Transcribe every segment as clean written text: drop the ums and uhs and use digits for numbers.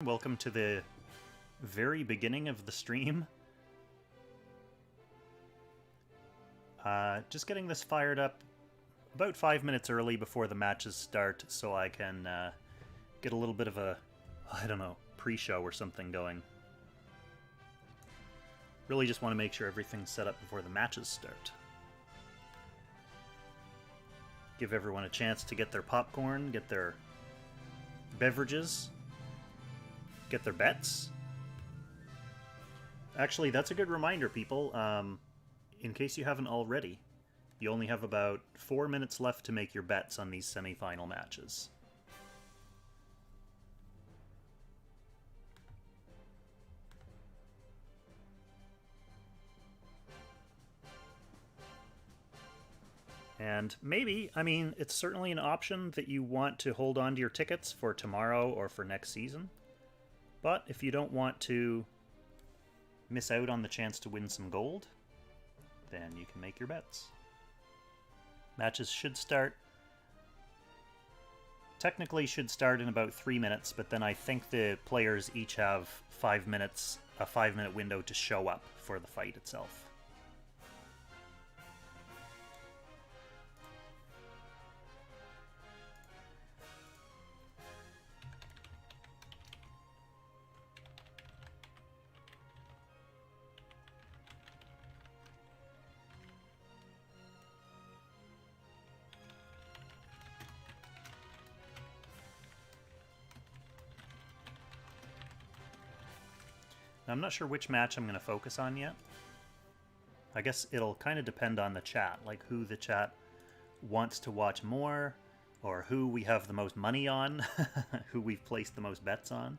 Welcome to the very beginning of the stream. Just getting this fired up about 5 minutes early before the matches start so I can get a little bit of a, I don't know, pre-show or something going. Really just want to make sure everything's set up before the matches start. Give everyone a chance to get their popcorn, get their beverages, get their bets. Actually, that's a good reminder, people. In case you haven't already, you only have about 4 minutes left to make your bets on these semi-final matches. And maybe, I mean, it's certainly an option that you want to hold on to your tickets for tomorrow or for next season. But if you don't want to miss out on the chance to win some gold, then you can make your bets. Matches should start, technically should start in about 3 minutes, but then I think the players each have 5 minutes, a 5-minute window to show up for the fight itself. I'm not sure which match I'm going to focus on yet. I guess it'll kind of depend on the chat, like who the chat wants to watch more, or who we have the most money on, who we've placed the most bets on.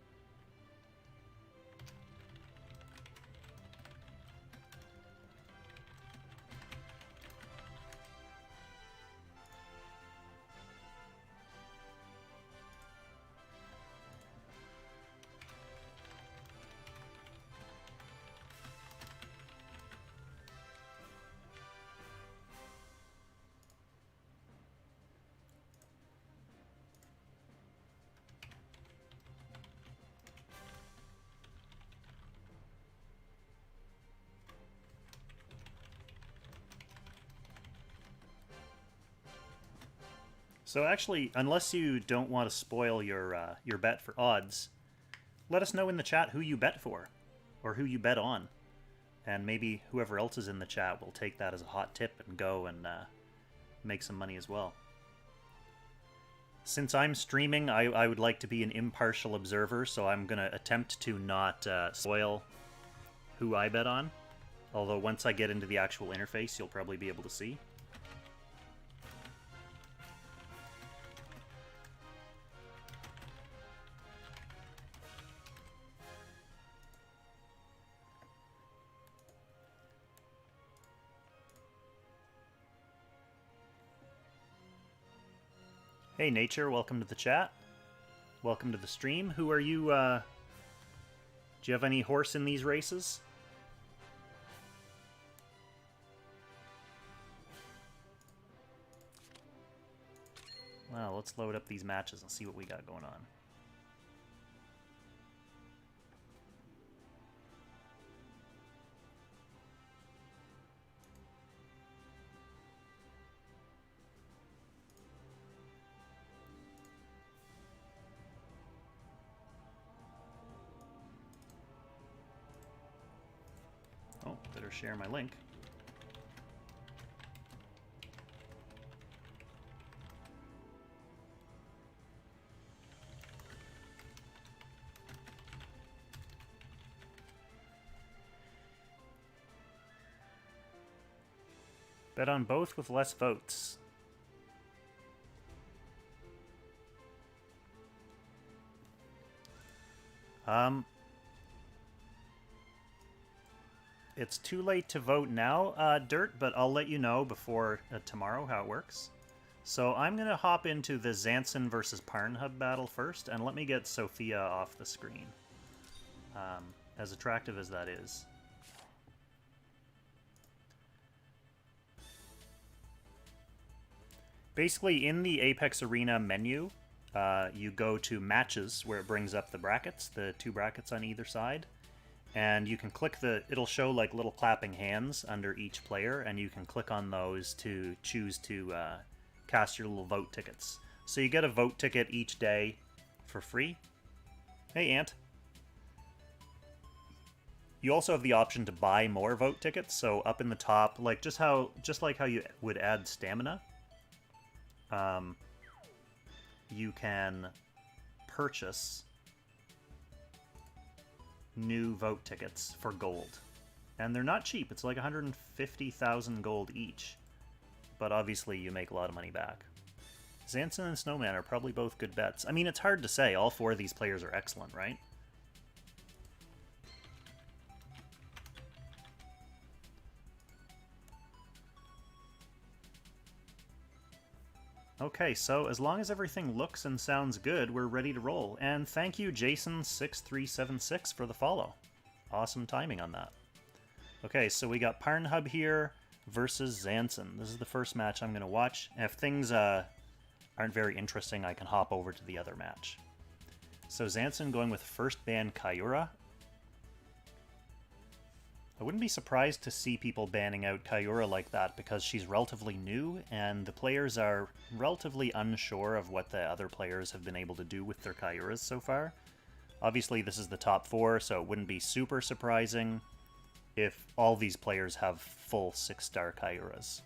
So actually, unless you don't want to spoil your bet for odds, let us know in the chat who you bet for, or who you bet on. And maybe whoever else is in the chat will take that as a hot tip and go and make some money as well. Since I'm streaming, I would like to be an impartial observer, so I'm going to attempt to not spoil who I bet on. Although once I get into the actual interface, you'll probably be able to see. Hey Nature, welcome to the chat. Welcome to the stream. Who are you, do you have any horse in these races? Well, let's load up these matches and see what we got going on. Oh, better share my link. Bet on both with less votes. It's too late to vote now, Dirt, but I'll let you know before tomorrow how it works. So I'm going to hop into the Zansin versus Parnhub battle first, and let me get Sophia off the screen. As attractive as that is. Basically, in the Apex Arena menu, you go to matches where it brings up the brackets, the 2 brackets on either side, and you can click it'll show like little clapping hands under each player, and you can click on those to choose to cast your little vote tickets. So you get a vote ticket each day for free. Hey, Ant. You also have the option to buy more vote tickets. So up in the top, like just like how you would add stamina, you can purchase new vote tickets for gold. And they're not cheap. It's like 150,000 gold each. But obviously you make a lot of money back. Zansin and SnowMan are probably both good bets. I mean, it's hard to say. All 4 of these players are excellent, right? Okay, so as long as everything looks and sounds good, we're ready to roll. And thank you, Jason6376, for the follow. Awesome timing on that. Okay, so we got Parnhub here versus Zansin. This is the first match I'm going to watch. And if things aren't very interesting, I can hop over to the other match. So Zansin going with first ban Kyura. I wouldn't be surprised to see people banning out Kyura like that because she's relatively new and the players are relatively unsure of what the other players have been able to do with their Kyuras so far. Obviously this is the top 4, so it wouldn't be super surprising if all these players have full 6-star Kyuras.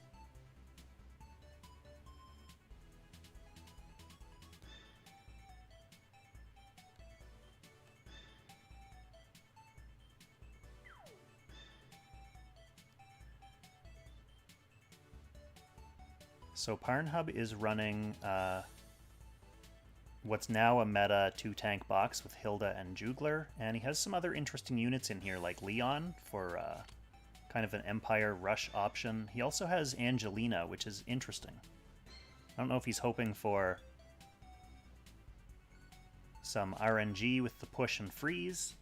So Parnhub is running what's now a meta 2-tank box with Hilda and Jugler, and he has some other interesting units in here like Leon for kind of an Empire Rush option. He also has Angelina, which is interesting. I don't know if he's hoping for some RNG with the push and freeze.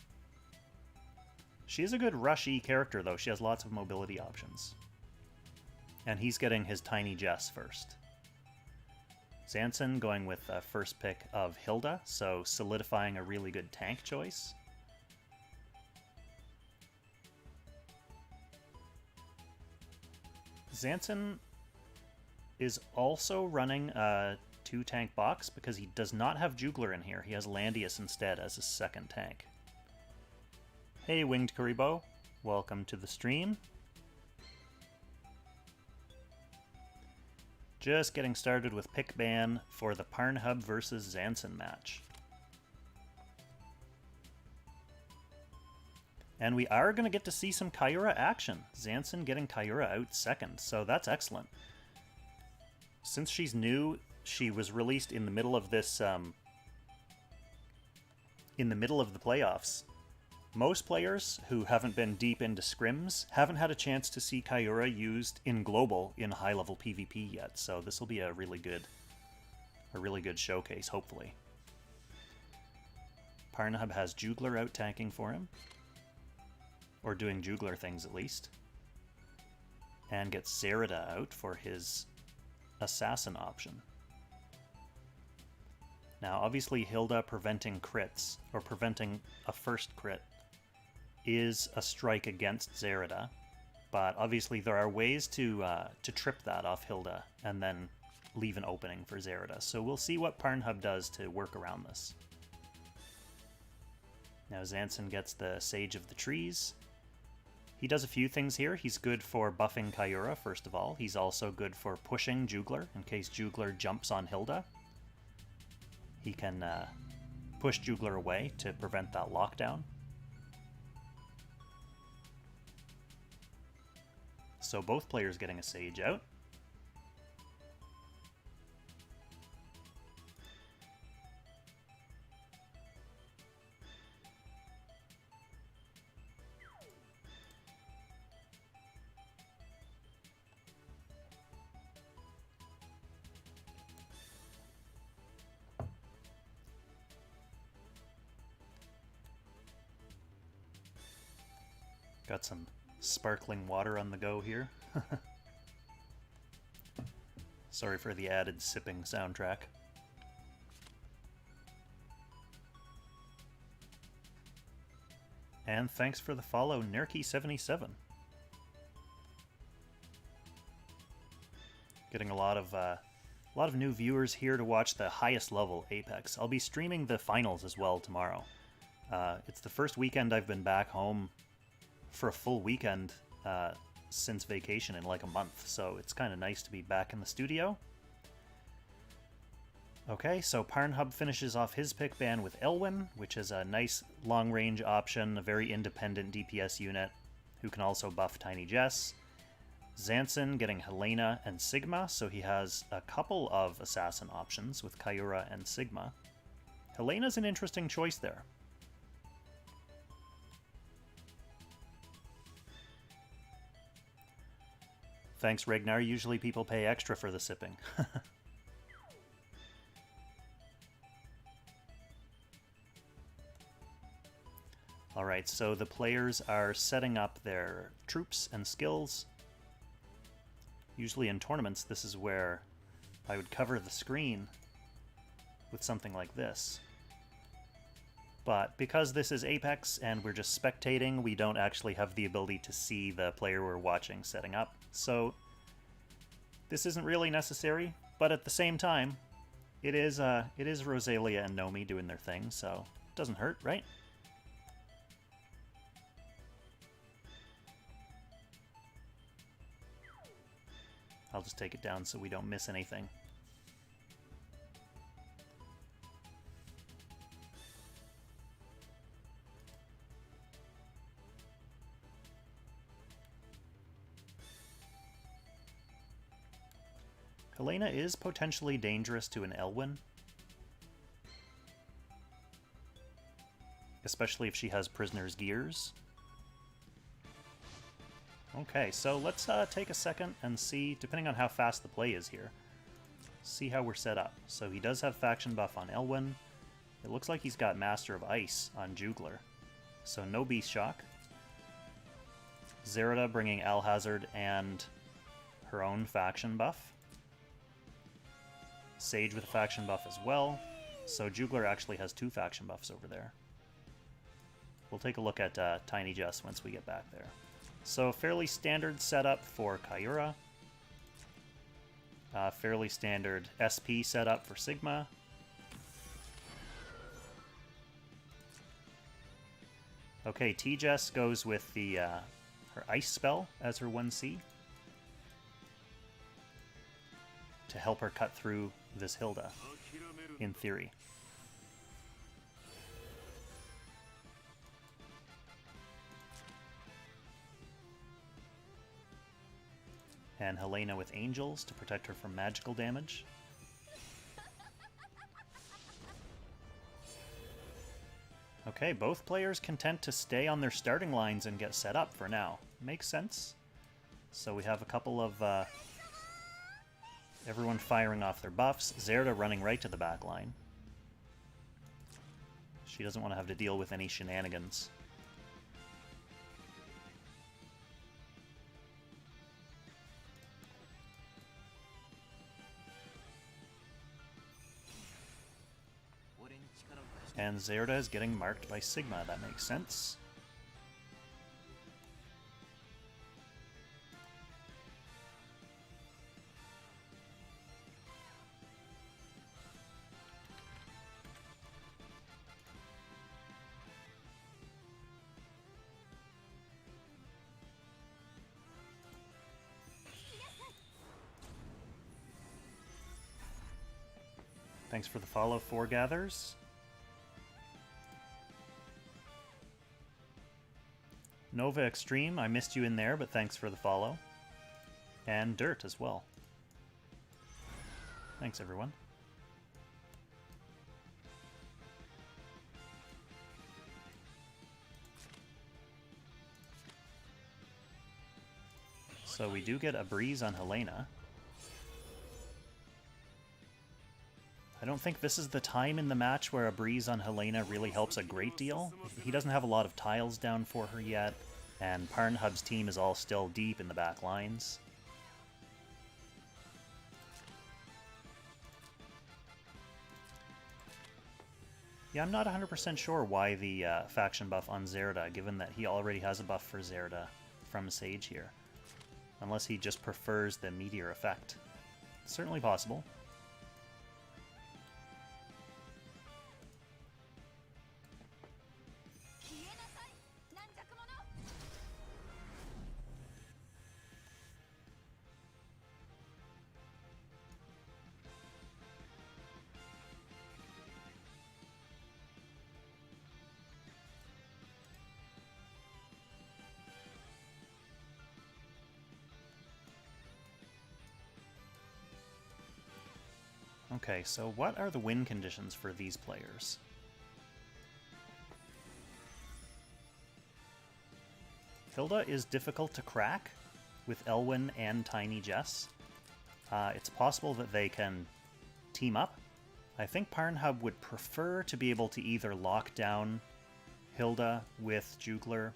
She is a good rushy character though, she has lots of mobility options. And he's getting his Tiny Jess first. Zansin going with a first pick of Hilda, so solidifying a really good tank choice. Zansin is also running a 2-tank box because he does not have Jugler in here. He has Landius instead as his second tank. Hey Winged Kuribo, welcome to the stream. Just getting started with pick ban for the Parnhub versus Zansin match. And we are going to get to see some Kyura action. Zansin getting Kyura out second, so that's excellent. Since she's new, she was released in the middle of this, in the middle of the playoffs. Most players who haven't been deep into scrims haven't had a chance to see Kyura used in global in high-level PvP yet, so this will be a really good showcase, hopefully. Parnhub has Jugler out tanking for him, or doing Jugler things at least, and gets Zerida out for his assassin option. Now, obviously, Hilda preventing crits, or preventing a first crit, is a strike against Zerida, but obviously there are ways to trip that off Hilda and then leave an opening for Zerida. So we'll see what Parnhub does to work around this. Now Zansin gets the Sage of the Trees. He does a few things here. He's good for buffing Kyura, first of all. He's also good for pushing Jugler in case Jugler jumps on Hilda. He can push Jugler away to prevent that lockdown. So both players getting a Sage out. Got some sparkling water on the go here. Sorry for the added sipping soundtrack. And thanks for the follow, Nerky77. Getting a lot of new viewers here to watch the highest level Apex. I'll be streaming the finals as well tomorrow. It's the first weekend I've been back home for a full weekend since vacation in like a month, so it's kind of nice to be back in the studio. Okay, so Parnhub finishes off his pick ban with Elwyn, which is a nice long-range option, a very independent DPS unit who can also buff Tiny Jess. Zansin getting Helena and Sigma, so he has a couple of assassin options with Kyura and Sigma. Helena's an interesting choice there. Thanks, Ragnar. Usually people pay extra for the sipping. Alright, so the players are setting up their troops and skills. Usually in tournaments, this is where I would cover the screen with something like this. But because this is Apex and we're just spectating, we don't actually have the ability to see the player we're watching setting up. So this isn't really necessary, but at the same time, it is Rosalia and Nomi doing their thing, so it doesn't hurt, right? I'll just take it down so we don't miss anything. Helena is potentially dangerous to an Elwyn, especially if she has Prisoner's Gears. Okay, so let's take a second and see, depending on how fast the play is here, see how we're set up. So he does have faction buff on Elwyn. It looks like he's got Master of Ice on Jugler, so no Beast Shock. Zerida bringing Alhazard and her own faction buff. Sage with a faction buff as well, so Jugler actually has 2 faction buffs over there. We'll take a look at Tiny Jess once we get back there. So fairly standard setup for Kyura. Fairly standard SP setup for Sigma. Okay, T-Jess goes with the her Ice spell as her 1C to help her cut through this Hilda, in theory. And Helena with Angels to protect her from magical damage. Okay, both players content to stay on their starting lines and get set up for now. Makes sense. So we have a couple of everyone firing off their buffs. Zerida running right to the back line. She doesn't want to have to deal with any shenanigans. And Zerida is getting marked by Sigma. That makes sense. Thanks for the follow, Foregathers. Nova Extreme, I missed you in there, but thanks for the follow. And Dirt as well. Thanks, everyone. So we do get a breeze on Helena. I don't think this is the time in the match where a breeze on Helena really helps a great deal. He doesn't have a lot of tiles down for her yet, and Parnhub's team is all still deep in the back lines. Yeah, I'm not 100% sure why the faction buff on Zerda, given that he already has a buff for Zerda from Sage here. Unless he just prefers the meteor effect. Certainly possible. Okay, so what are the win conditions for these players? Hilda is difficult to crack with Elwyn and Tiny Jess. It's possible that they can team up. I think Parnhub would prefer to be able to either lock down Hilda with Jugler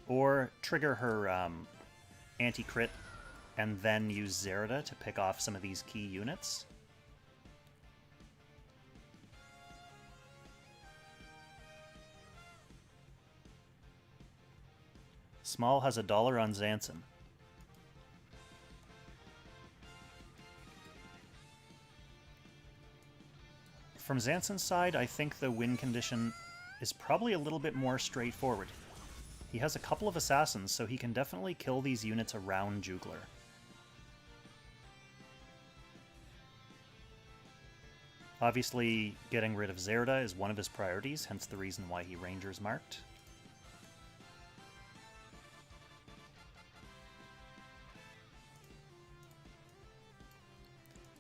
or trigger her anti-crit and then use Zerda to pick off some of these key units. Small has $1 on Zansin. From Zansin's side, I think the win condition is probably a little bit more straightforward. He has a couple of assassins, so he can definitely kill these units around Jugler. Obviously, getting rid of Zerda is one of his priorities, hence the reason why he Rangers marked.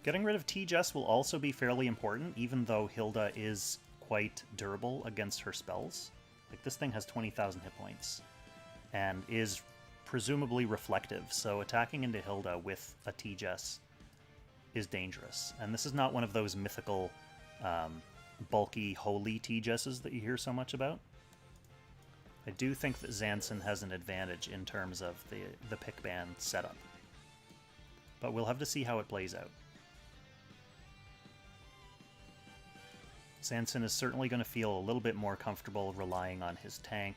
Getting rid of T-Jess will also be fairly important, even though Hilda is quite durable against her spells. Like, this thing has 20,000 hit points, and is presumably reflective, so attacking into Hilda with a T-Jess is dangerous. And this is not one of those mythical, bulky, holy T-Jesses that you hear so much about. I do think that Zansin has an advantage in terms of the pick ban setup. But we'll have to see how it plays out. Zansin is certainly going to feel a little bit more comfortable relying on his tank.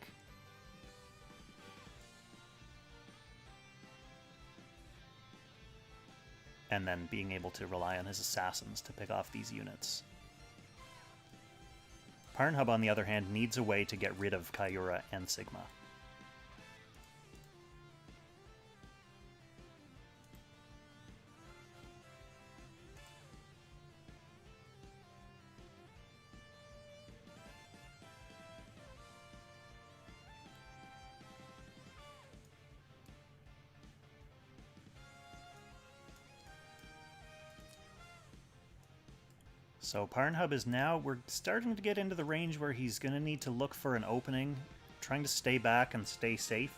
And then being able to rely on his assassins to pick off these units. Parnhub, on the other hand, needs a way to get rid of Kyura and Sigma. So Parnhub is now, we're starting to get into the range where he's going to need to look for an opening. Trying to stay back and stay safe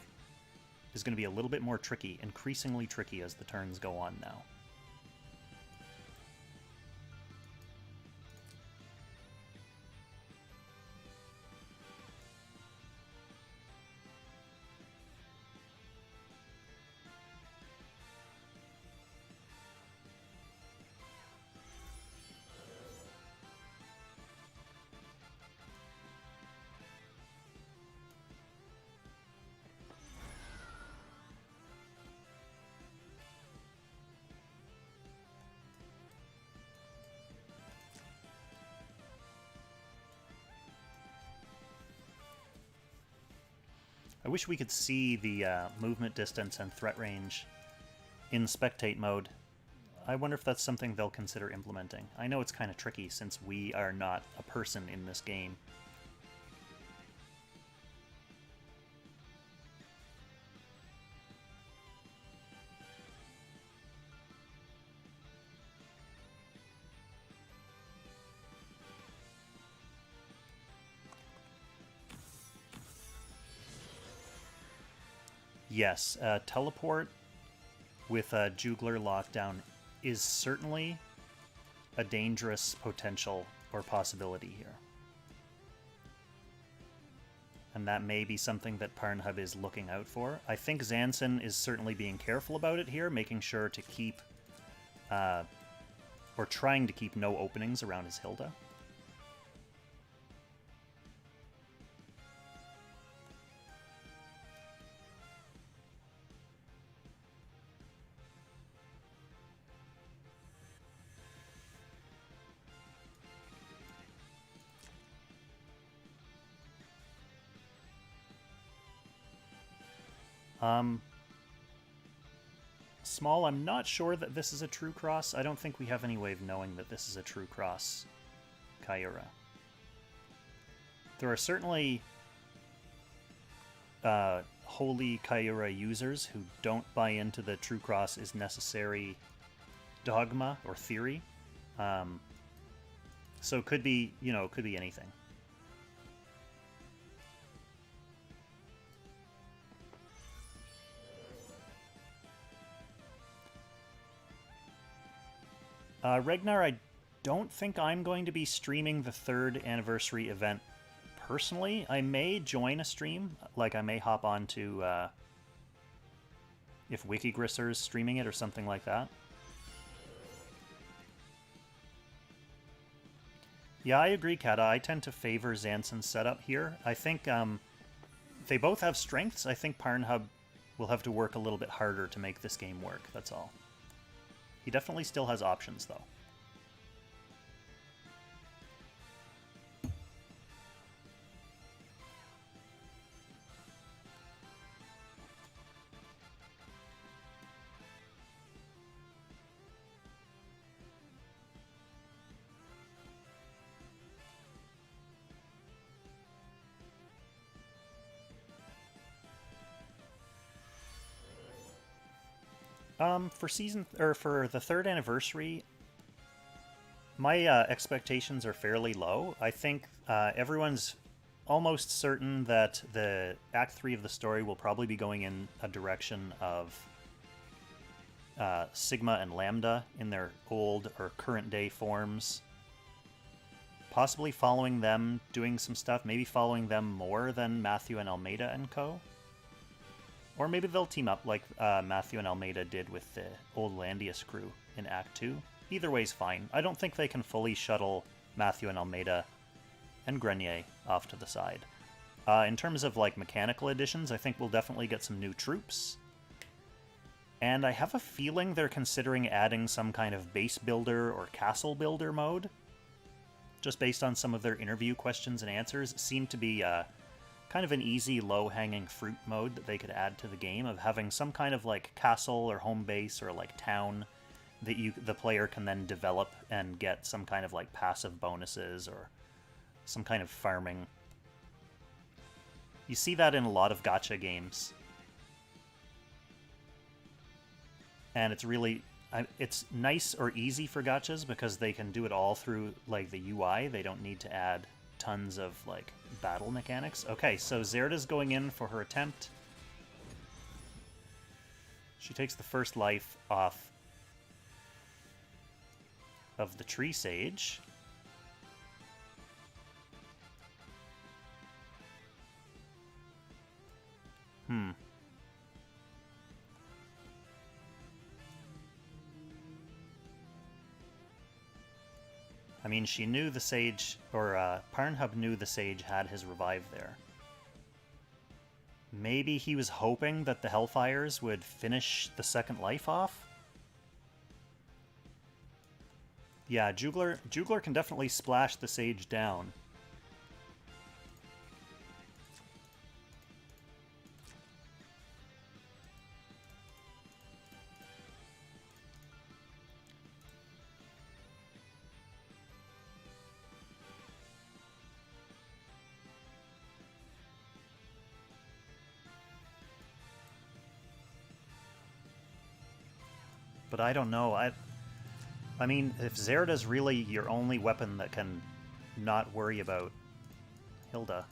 is going to be a little bit more tricky, increasingly tricky as the turns go on now. I wish we could see the movement distance and threat range in spectate mode. I wonder if that's something they'll consider implementing. I know it's kind of tricky since we are not a person in this game. Yes, teleport with a Jugler lockdown is certainly a dangerous potential or possibility here. And that may be something that Parnhub is looking out for. I think Zansin is certainly being careful about it here, making sure to keep, or trying to keep no openings around his Hilda. Small, I'm not sure that this is a true cross. I don't think we have any way of knowing that this is a true cross Kyura. There are certainly holy Kyura users who don't buy into the true cross is necessary dogma or theory. So it could be, it could be anything. Regnar, I don't think I'm going to be streaming the 3rd anniversary event personally. I may join a stream, like I may hop on to if Wikigrisser's streaming it or something like that. Yeah, I agree, Kata. I tend to favor Zansin's setup here. I think they both have strengths. I think Parnhub will have to work a little bit harder to make this game work, that's all. He definitely still has options, though. For the 3rd anniversary, my expectations are fairly low. I think everyone's almost certain that the Act 3 of the story will probably be going in a direction of Sigma and Lambda in their old or current day forms. Possibly following them, doing some stuff, maybe following them more than Matthew and Almeida and co. Or maybe they'll team up like Matthew and Almeida did with the old Landius crew in Act 2. Either way's fine. I don't think they can fully shuttle Matthew and Almeida and Grenier off to the side. In terms of like mechanical additions, I think we'll definitely get some new troops. And I have a feeling they're considering adding some kind of base builder or castle builder mode. Just based on some of their interview questions and answers, it seemed to be kind of an easy, low-hanging fruit mode that they could add to the game of having some kind of like castle or home base or like town that the player can then develop and get some kind of like passive bonuses or some kind of farming. You see that in a lot of gacha games. And it's really... it's nice or easy for gachas because they can do it all through like the UI. They don't need to add tons of like battle mechanics. Okay, so Zerda's going in for her attempt. She takes the first life off of the Tree Sage. I mean, she knew the Sage, or Parnhub knew the Sage had his revive there. Maybe he was hoping that the Hellfires would finish the second life off? Yeah, Jugler can definitely splash the Sage down. But I don't know. I mean, if Zerda's really your only weapon that can not worry about Hilda,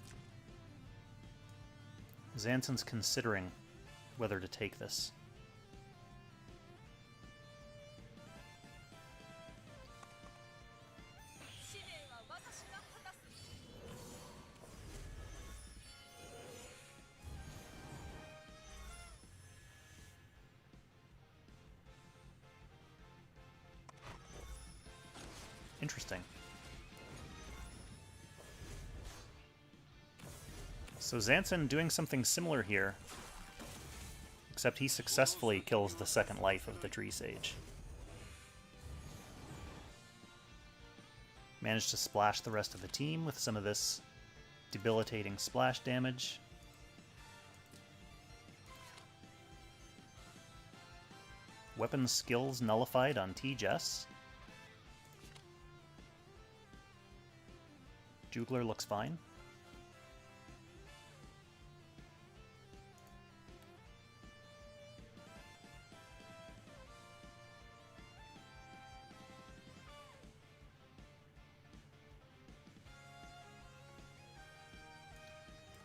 Zansin's considering whether to take this. Interesting. So Zansin doing something similar here, except he successfully kills the second life of the Tree Sage. Managed to splash the rest of the team with some of this debilitating splash damage. Weapon skills nullified on T-Jess. Jugler looks fine.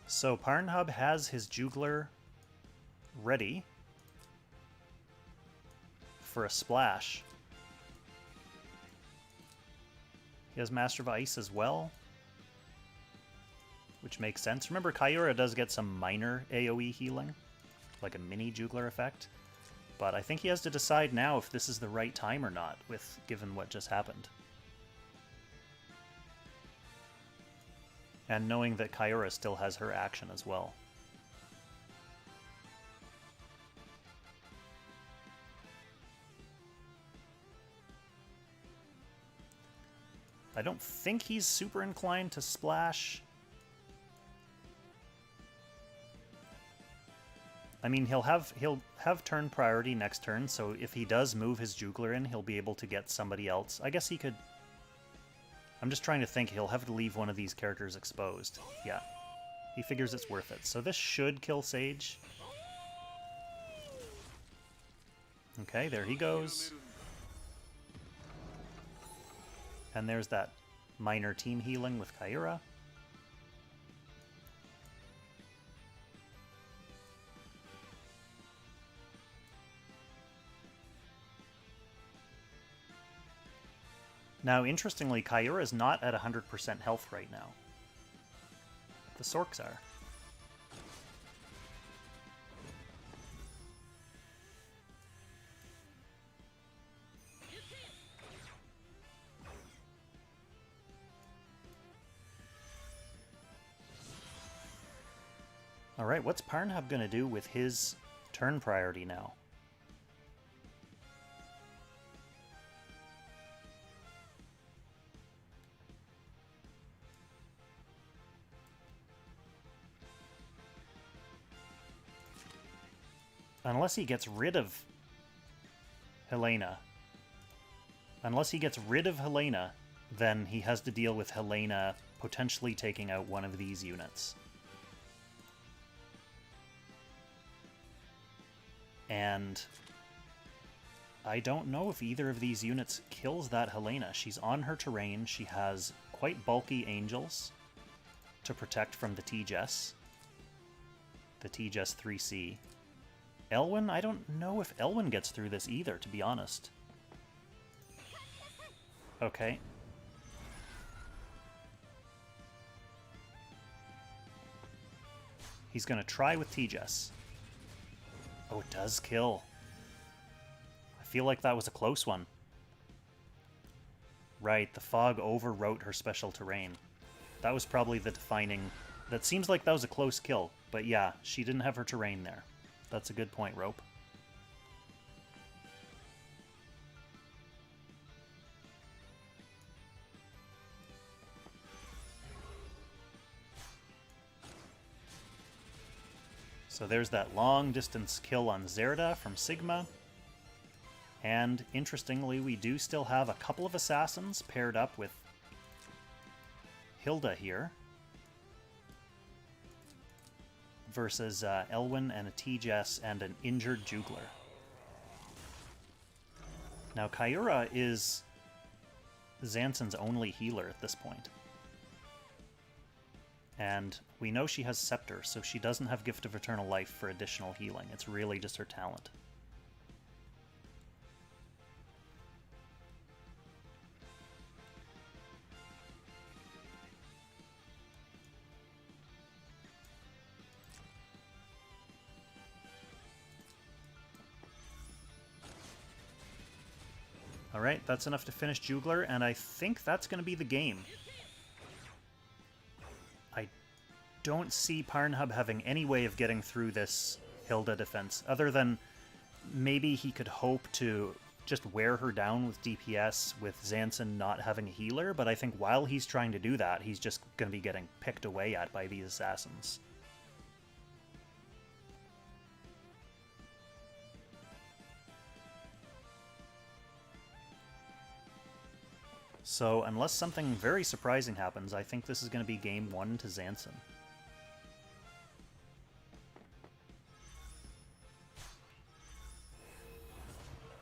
So Parnhub has his Jugler ready for a splash. He has Master of Ice as well, which makes sense. Remember, Kyura does get some minor AoE healing, like a mini Jugler effect, but I think he has to decide now if this is the right time or not, given what just happened. And knowing that Kyura still has her action as well. I don't think he's super inclined to splash. I mean, he'll have turn priority next turn, so if he does move his Jugler in, he'll be able to get somebody else. I guess he could... I'm just trying to think. He'll have to leave one of these characters exposed. Yeah. He figures it's worth it. So this should kill Sage. Okay, there he goes. And there's that minor team healing with Kyura. Now, interestingly, Kyura is not at 100% health right now. The Sorks are. Alright, what's Parnhub going to do with his turn priority now? Unless he gets rid of Helena. Unless he gets rid of Helena, then he has to deal with Helena potentially taking out one of these units. And I don't know if either of these units kills that Helena. She's on her terrain. She has quite bulky angels to protect from the T-Jess. The T-Jess 3C. Elwyn? I don't know if Elwyn gets through this either, to be honest. Okay. He's going to try with T-Jess. Oh, it does kill. I feel like that was a close one. Right, the fog overwrote her special terrain. That was probably the defining... That seems like that was a close kill, but yeah, she didn't have her terrain there. That's a good point, Rope. So there's that long-distance kill on Zerda from Sigma. And, interestingly, we do still have a couple of assassins paired up with Hilda here. Versus Elwyn and a T-Jess and an injured Jugler. Now, Kyura is Zansin's only healer at this point. And we know she has Scepter, so she doesn't have Gift of Eternal Life for additional healing. It's really just her talent. Alright, that's enough to finish Jugler, and I think that's going to be the game. I don't see Parnhub having any way of getting through this Hilda defense, other than maybe he could hope to just wear her down with DPS with Zansin not having a healer, but I think while he's trying to do that, he's just going to be getting picked away at by these assassins. So unless something very surprising happens, I think this is going to be game 1 to Zansin.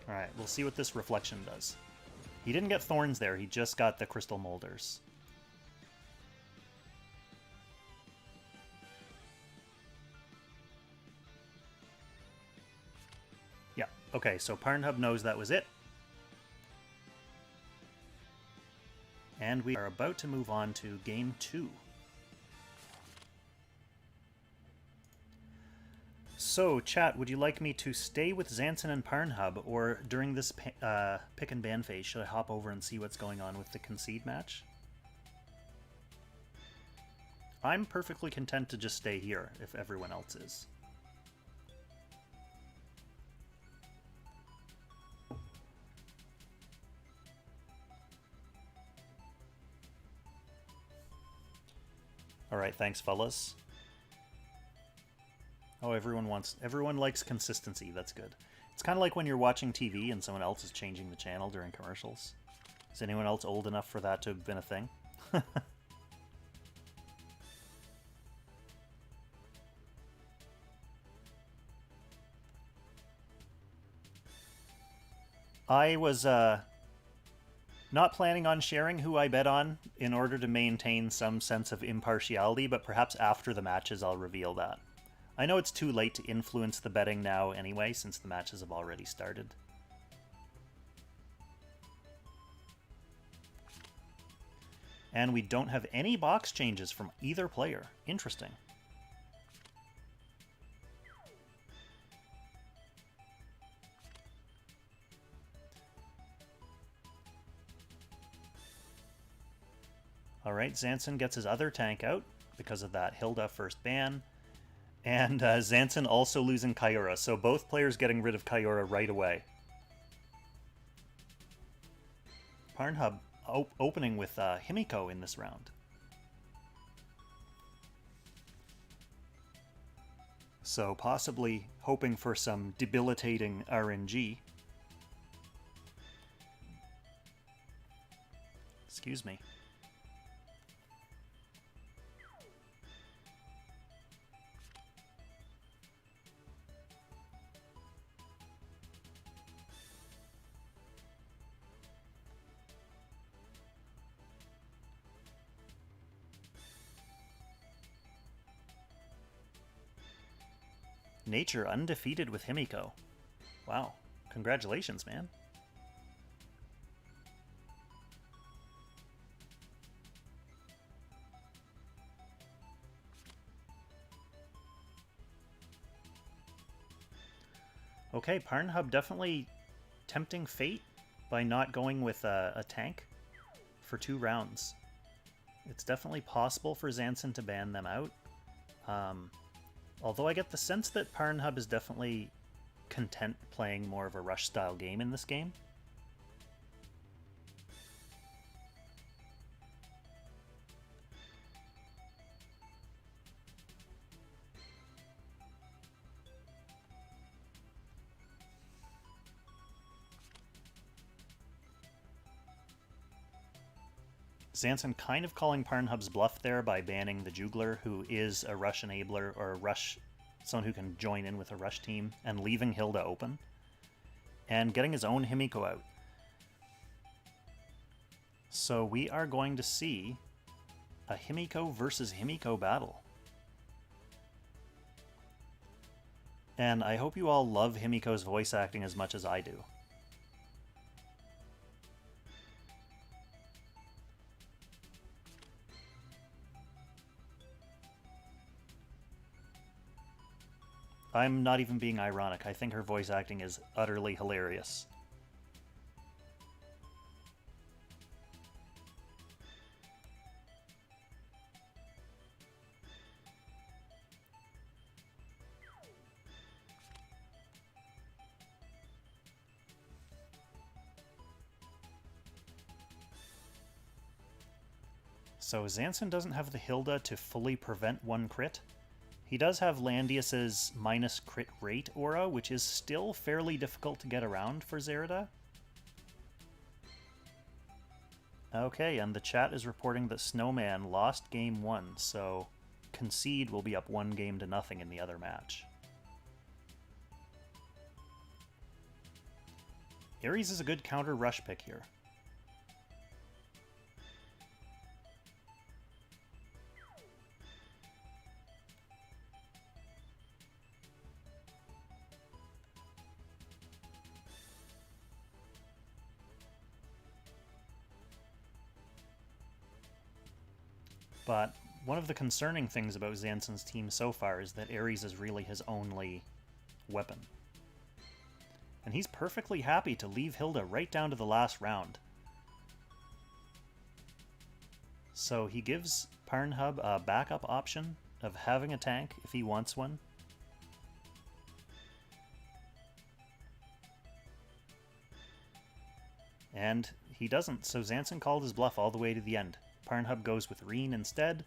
Alright, we'll see what this reflection does. He didn't get thorns there, he just got the crystal molders. Yeah, okay, so Parnhub knows that was it. And we are about to move on to game 2. So, chat, would you like me to stay with Zansin and Parnhub, or during this pick and ban phase, should I hop over and see what's going on with the Concede match? I'm perfectly content to just stay here, if everyone else is. Alright, thanks, fellas. Oh, everyone likes consistency, that's good. It's kind of like when you're watching TV and someone else is changing the channel during commercials. Is anyone else old enough for that to have been a thing? I was not planning on sharing who I bet on in order to maintain some sense of impartiality, but perhaps after the matches I'll reveal that. I know it's too late to influence the betting now anyway, since the matches have already started. And we don't have any box changes from either player. Interesting. Alright, Zansin gets his other tank out because of that Hilda first ban. And Zansin also losing Kyura, so both players getting rid of Kyura right away. Parnhub opening with Himiko in this round. So possibly hoping for some debilitating RNG. Excuse me. Nature undefeated with Himiko. Wow. Congratulations, man. Okay, Parnhub definitely tempting fate by not going with a tank for 2 rounds. It's definitely possible for Zansin to ban them out. Although I get the sense that Parnhub is definitely content playing more of a rush-style game in this game. Zansin kind of calling Parnhub's bluff there by banning the Jugler, who is a rush enabler, or a rush, someone who can join in with a rush team, and leaving Hilda open, and getting his own Himiko out. So we are going to see a Himiko versus Himiko battle. And I hope you all love Himiko's voice acting as much as I do. I'm not even being ironic. I think her voice acting is utterly hilarious. So Zansin doesn't have the Hilda to fully prevent 1 crit. He does have Landius's minus crit rate aura, which is still fairly difficult to get around for Zerida. Okay, and the chat is reporting that SnowMan lost game 1, so Concede will be up 1-0 in the other match. Ares is a good counter rush pick here. But one of the concerning things about Zansin's team so far is that Ares is really his only weapon. And he's perfectly happy to leave Hilda right down to the last round. So he gives Parnhub a backup option of having a tank if he wants one. And he doesn't, so Zansin called his bluff all the way to the end. Parnhub goes with Reen instead.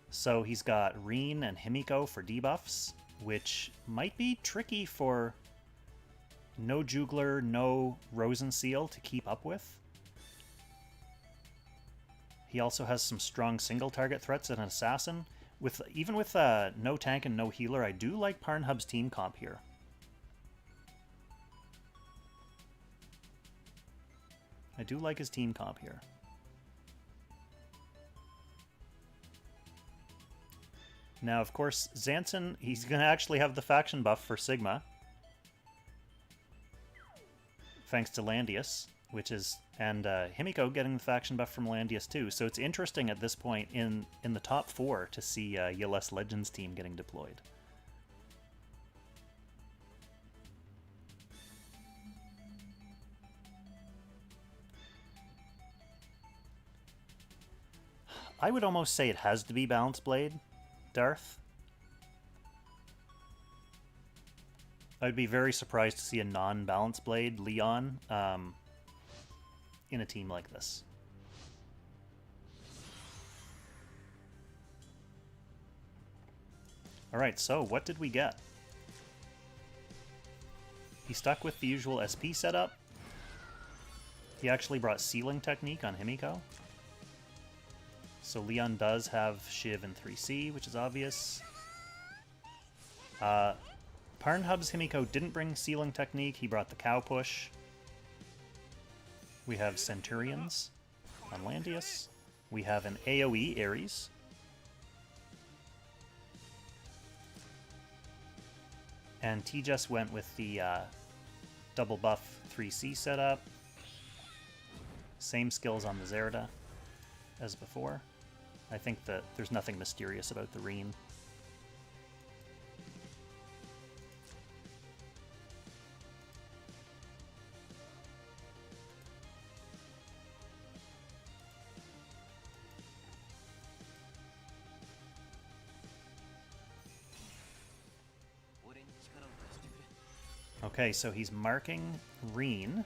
So he's got Reen and Himiko for debuffs, which might be tricky for no Jugler, no Rosenseal to keep up with. He also has some strong single target threats and an assassin. Even with no tank and no healer, I do like Parnhub's team comp here. I do like his team comp here. Now, of course, Zansin, he's going to actually have the faction buff for Sigma. Thanks to Landius, and Himiko getting the faction buff from Landius too. So it's interesting at this point in the top 4 to see Yeles Legends team getting deployed. I would almost say it has to be Balance Blade, Darth. I'd be very surprised to see a non-Balance Blade Leon in a team like this. Alright, so what did we get? He stuck with the usual SP setup. He actually brought Sealing Technique on Himiko. So Leon does have Shiv and 3C, which is obvious. Parnhub's Himiko didn't bring Sealing Technique, he brought the Cow Push. We have Centurions on Landius. We have an AoE Ares. And T-Jess went with the double buff 3C setup. Same skills on the Zerda as before. I think that there's nothing mysterious about the Reen. Okay, so he's marking Reen.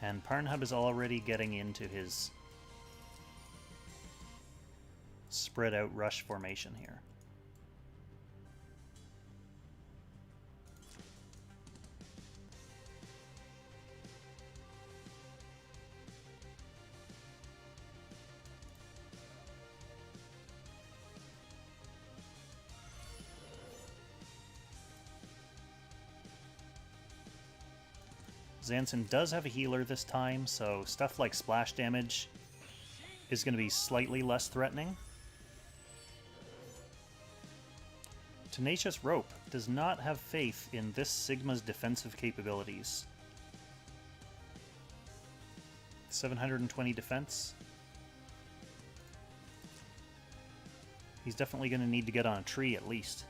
And Parnhub is already getting into his spread out rush formation here. Zansin does have a healer this time, so stuff like splash damage is going to be slightly less threatening. Tenacious Rope does not have faith in this Sigma's defensive capabilities. 720 defense. He's definitely going to need to get on a tree at least.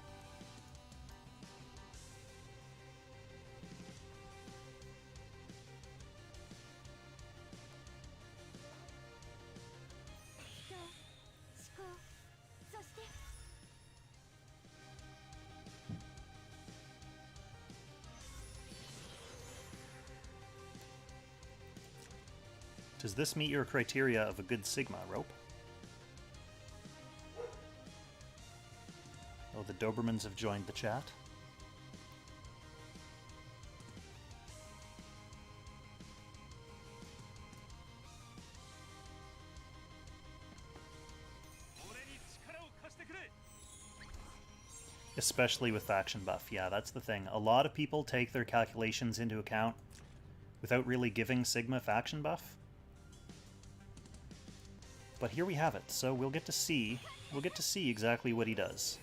Does this meet your criteria of a good Sigma, Rope? Oh, the Dobermans have joined the chat. Especially with faction buff. Yeah, that's the thing. A lot of people take their calculations into account without really giving Sigma faction buff. But here we have it, so we'll get to see exactly what he does.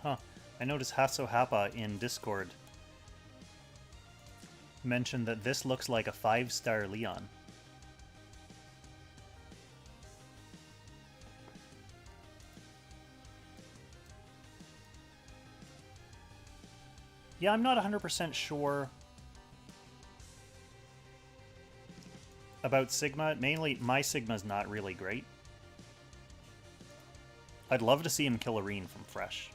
Huh. I noticed Hasso Happa in Discord mentioned that this looks like a 5-star Leon. Yeah, I'm not 100% sure about Sigma. Mainly, my Sigma's not really great. I'd love to see him kill Arene from Fresh.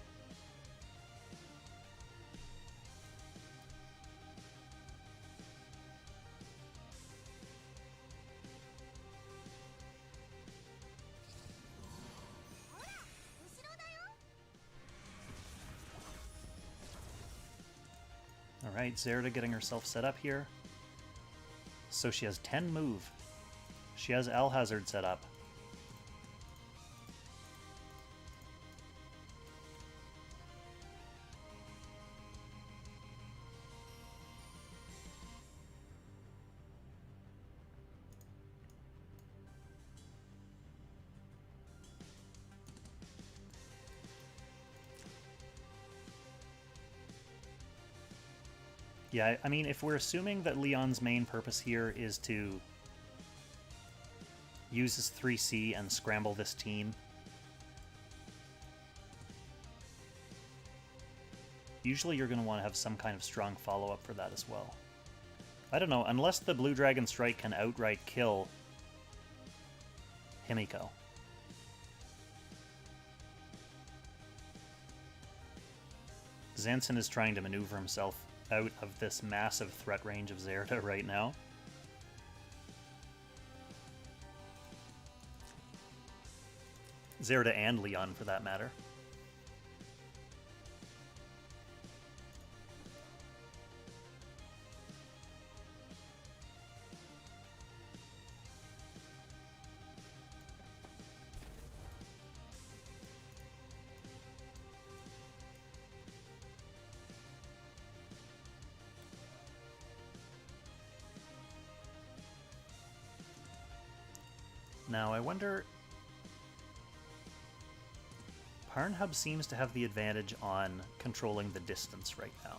Alright, Zerda getting herself set up here. So she has 10 move. She has Alhazard set up. Yeah, I mean, if we're assuming that Leon's main purpose here is to use his 3C and scramble this team, usually you're going to want to have some kind of strong follow-up for that as well. I don't know, unless the Blue Dragon Strike can outright kill Himiko. Zansin is trying to maneuver himself out of this massive threat range of Zerda right now. Zerda and Leon, for that matter. Now, I wonder... Parnhub seems to have the advantage on controlling the distance right now.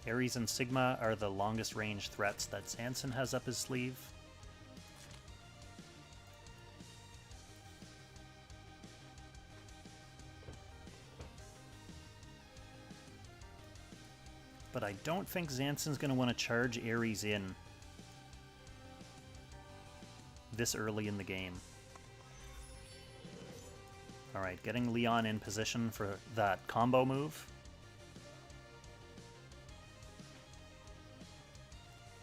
Ares and Sigma are the longest range threats that Zansin has up his sleeve. But I don't think Zansin's going to want to charge Ares in this early in the game. Alright, getting Leon in position for that combo move.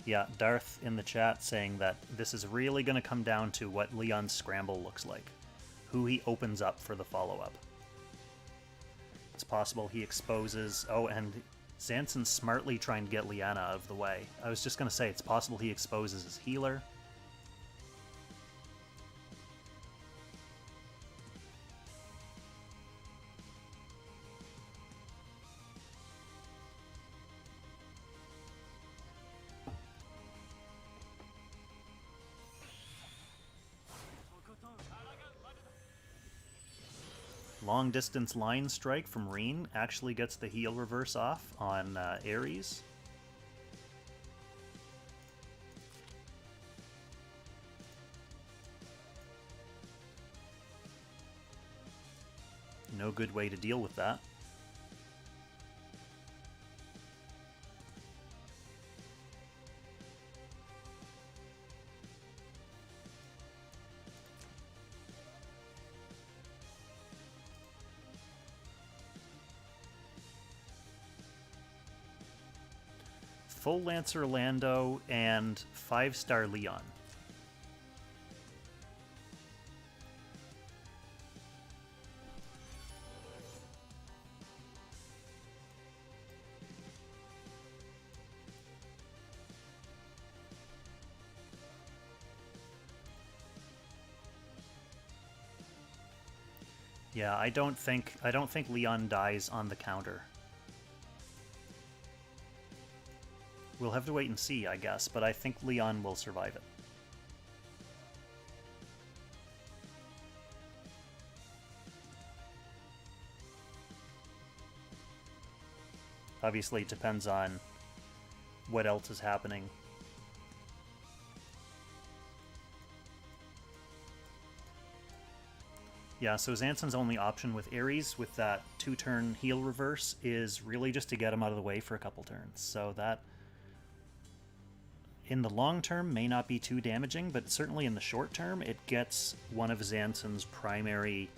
Yeah, Darth in the chat saying that this is really going to come down to what Leon's scramble looks like. Who he opens up for the follow-up. It's possible he exposes... Oh, and Zansin's smartly trying to get Liana out of the way. I was just going to say, it's possible he exposes his healer. long distance line strike from Reen actually gets the heal reverse off on Ares. No good way to deal with that. Full Lancer Lando and 5-star Leon. Yeah, I don't think Leon dies on the counter. We'll have to wait and see, I guess, but I think Leon will survive it. Obviously, it depends on what else is happening. Yeah, so Zansin's only option with Ares, with that 2-turn heal reverse, is really just to get him out of the way for a couple turns. So that, in the long term, may not be too damaging, but certainly in the short term, it gets one of Zansin's primary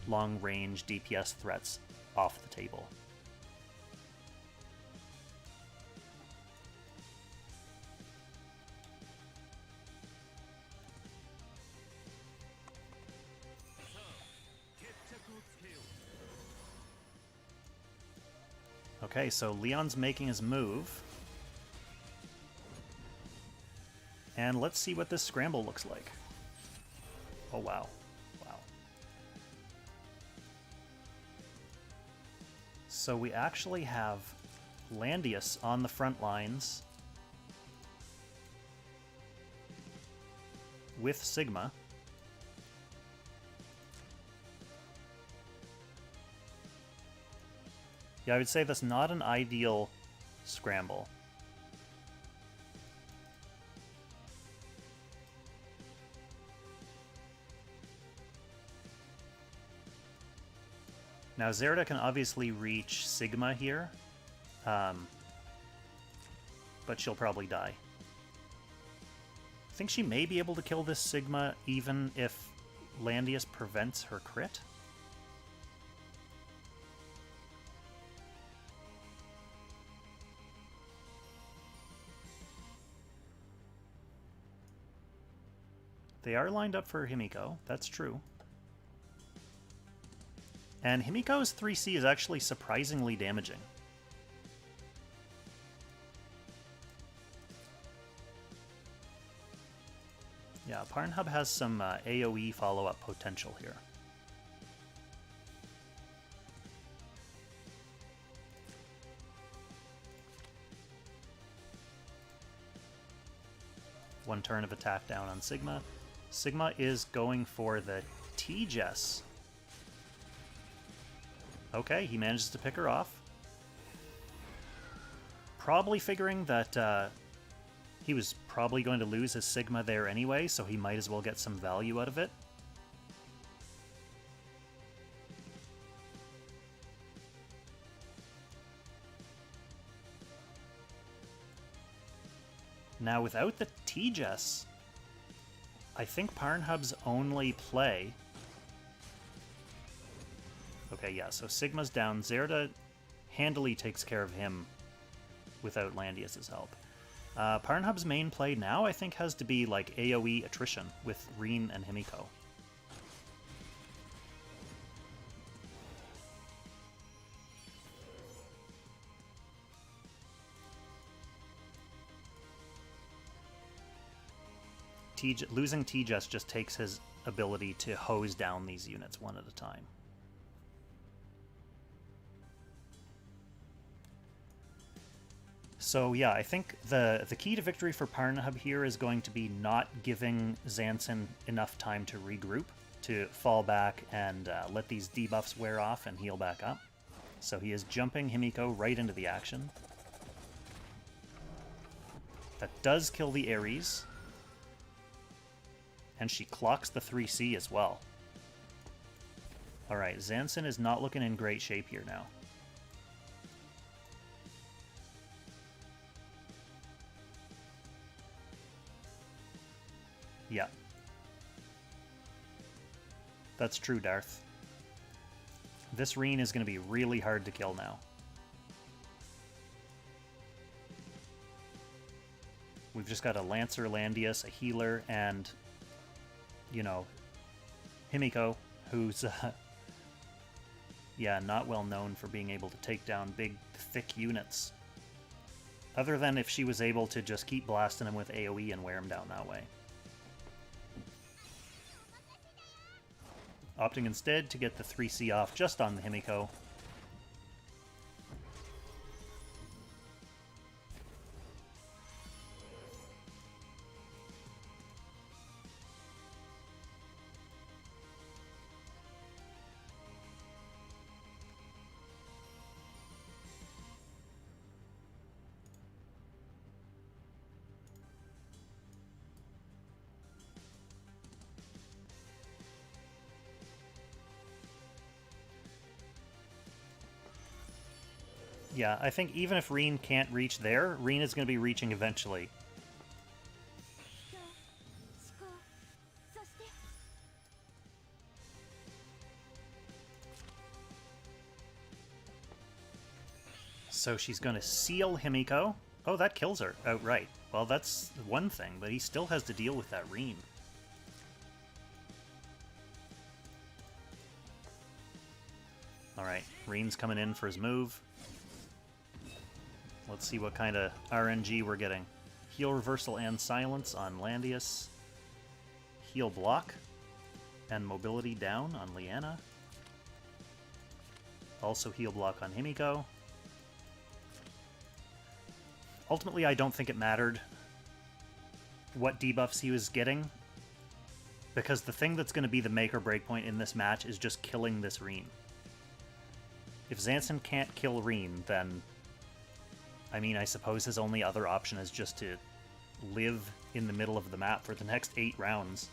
long-range DPS threats off the table. Okay, so Leon's making his move. And let's see what this scramble looks like. Oh, wow. Wow. So we actually have Landius on the front lines with Sigma. Yeah, I would say that's not an ideal scramble. Now, Zerda can obviously reach Sigma here, but she'll probably die. I think she may be able to kill this Sigma even if Landius prevents her crit. They are lined up for Himiko, that's true. And Himiko's 3C is actually surprisingly damaging. Yeah, Parnhub has some AoE follow-up potential here. One turn of attack down on Sigma. Sigma is going for the T-Jess. Okay, he manages to pick her off. Probably figuring that he was probably going to lose his Sigma there anyway, so he might as well get some value out of it. Now, without the T-Jess, I think Parnhub's only play... Okay, yeah, so Sigma's down. Zerda handily takes care of him without Landius' help. Parnhub's main play now, I think, has to be, like, AoE attrition with Reen and Himiko. Losing T-Jess just takes his ability to hose down these units one at a time. So yeah, I think the key to victory for Parnhub here is going to be not giving Zansin enough time to regroup to fall back and let these debuffs wear off and heal back up. So he is jumping Himiko right into the action. That does kill the Ares. And she clocks the 3C as well. Alright, Zansin is not looking in great shape here now. Yeah. That's true, Darth. This Reen is going to be really hard to kill now. We've just got a Lancer, Landius, a healer, and, you know, Himiko, who's, yeah, not well known for being able to take down big, thick units. Other than if she was able to just keep blasting him with AoE and wear him down that way. Opting instead to get the 3C off just on the Himiko. Yeah, I think even if Reen can't reach there, Reen is going to be reaching eventually. So she's going to seal Himiko. Oh, that kills her outright. Well, that's one thing, but he still has to deal with that Reen. Alright, Reen's coming in for his move. Let's see what kind of RNG we're getting. Heal reversal and silence on Landius. Heal block and mobility down on Leanna. Also heal block on Himiko. Ultimately, I don't think it mattered what debuffs he was getting, because the thing that's going to be the make or break point in this match is just killing this Reen. If Zansin can't kill Reen, then I mean, I suppose his only other option is just to live in the middle of the map for the next 8 rounds.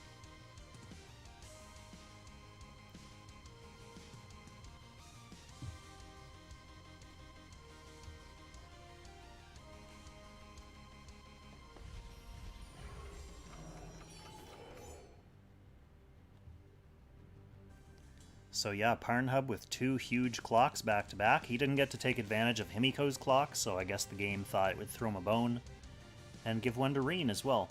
So yeah, Parnhub with 2 huge clocks back to back. He didn't get to take advantage of Himiko's clock, so I guess the game thought it would throw him a bone and give one to Reen as well.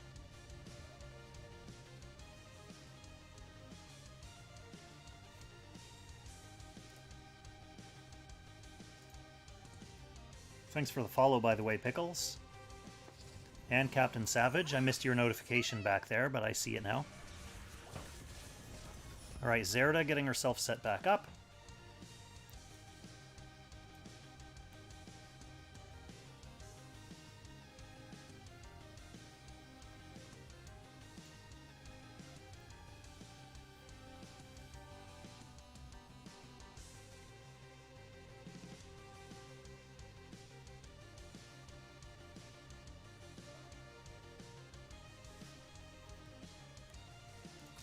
Thanks for the follow, by the way, Pickles. And Captain Savage, I missed your notification back there, but I see it now. Alright, Zerda getting herself set back up.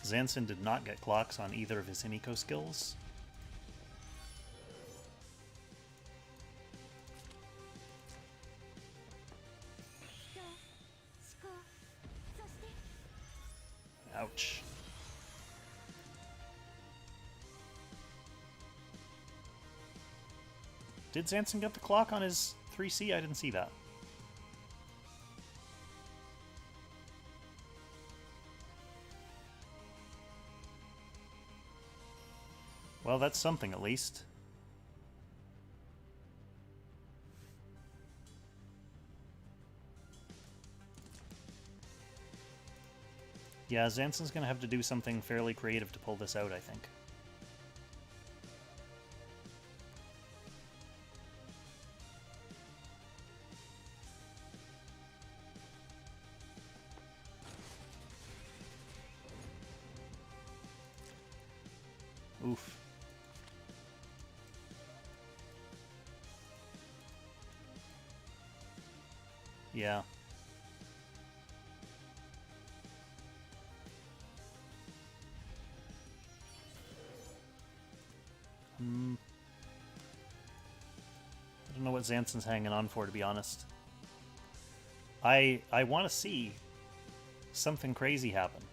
Zansin did not get clocks on either of his Himiko skills. Ouch. Did Zansin get the clock on his 3C? I didn't see that. Well, that's something at least. Yeah, Zansin's gonna have to do something fairly creative to pull this out, I think. Oof. Yeah. I don't know what Zansin's hanging on for, to be honest. I want to see something crazy happen.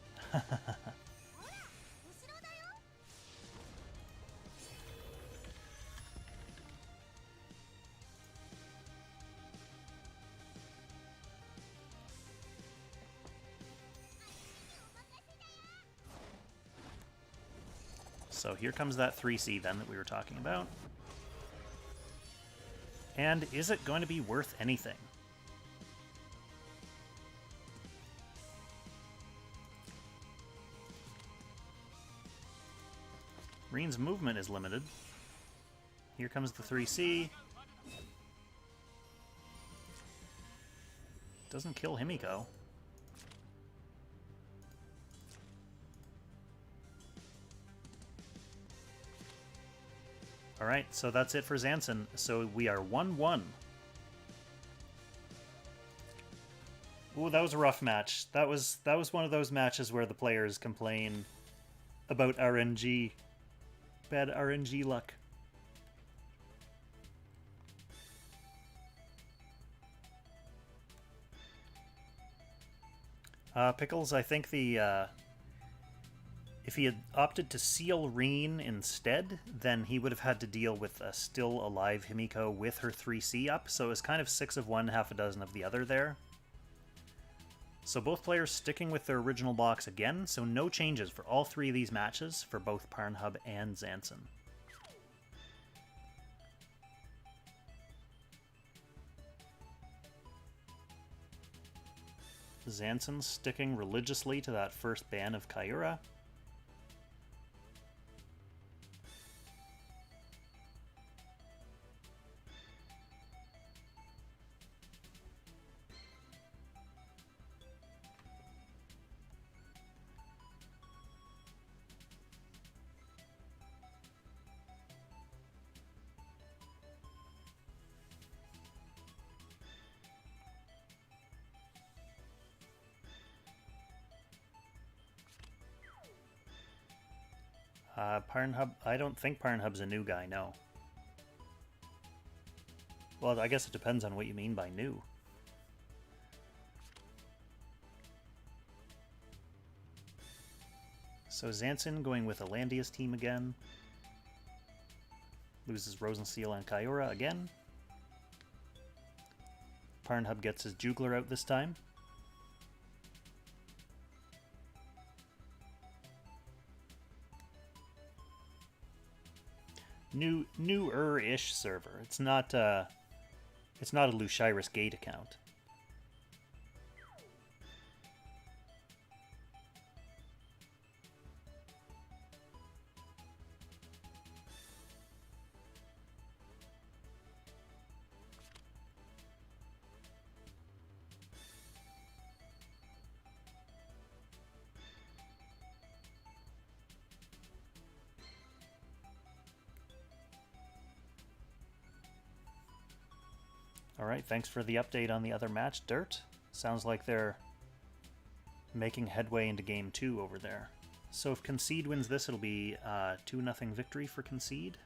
So here comes that 3C then that we were talking about. And is it going to be worth anything? Reen's movement is limited. Here comes the 3C. Doesn't kill Himiko. Alright, so that's it for Zansin. So we are 1-1. Ooh, that was a rough match. That was one of those matches where the players complain about RNG. Bad RNG luck. Pickles, I think the if he had opted to seal Reen instead, then he would have had to deal with a still alive Himiko with her 3C up, so it was kind of 6 of one, half a dozen of the other there. So both players sticking with their original blocks again, so no changes for all 3 of these matches for both Parnhub and Zansin. Zansin sticking religiously to that first ban of Kaira. Parnhub, I don't think Parnhub's a new guy, no. Well, I guess it depends on what you mean by new. So Zansin going with Alandia's team again. Loses Rosensteel and Kaira again. Parnhub gets his Jugler out this time. Newer-ish server. It's not a Lushiris Gate account. Alright, thanks for the update on the other match, Dirt. Sounds like they're making headway into Game 2 over there. So if Concede wins this, it'll be a 2-0 victory for Concede.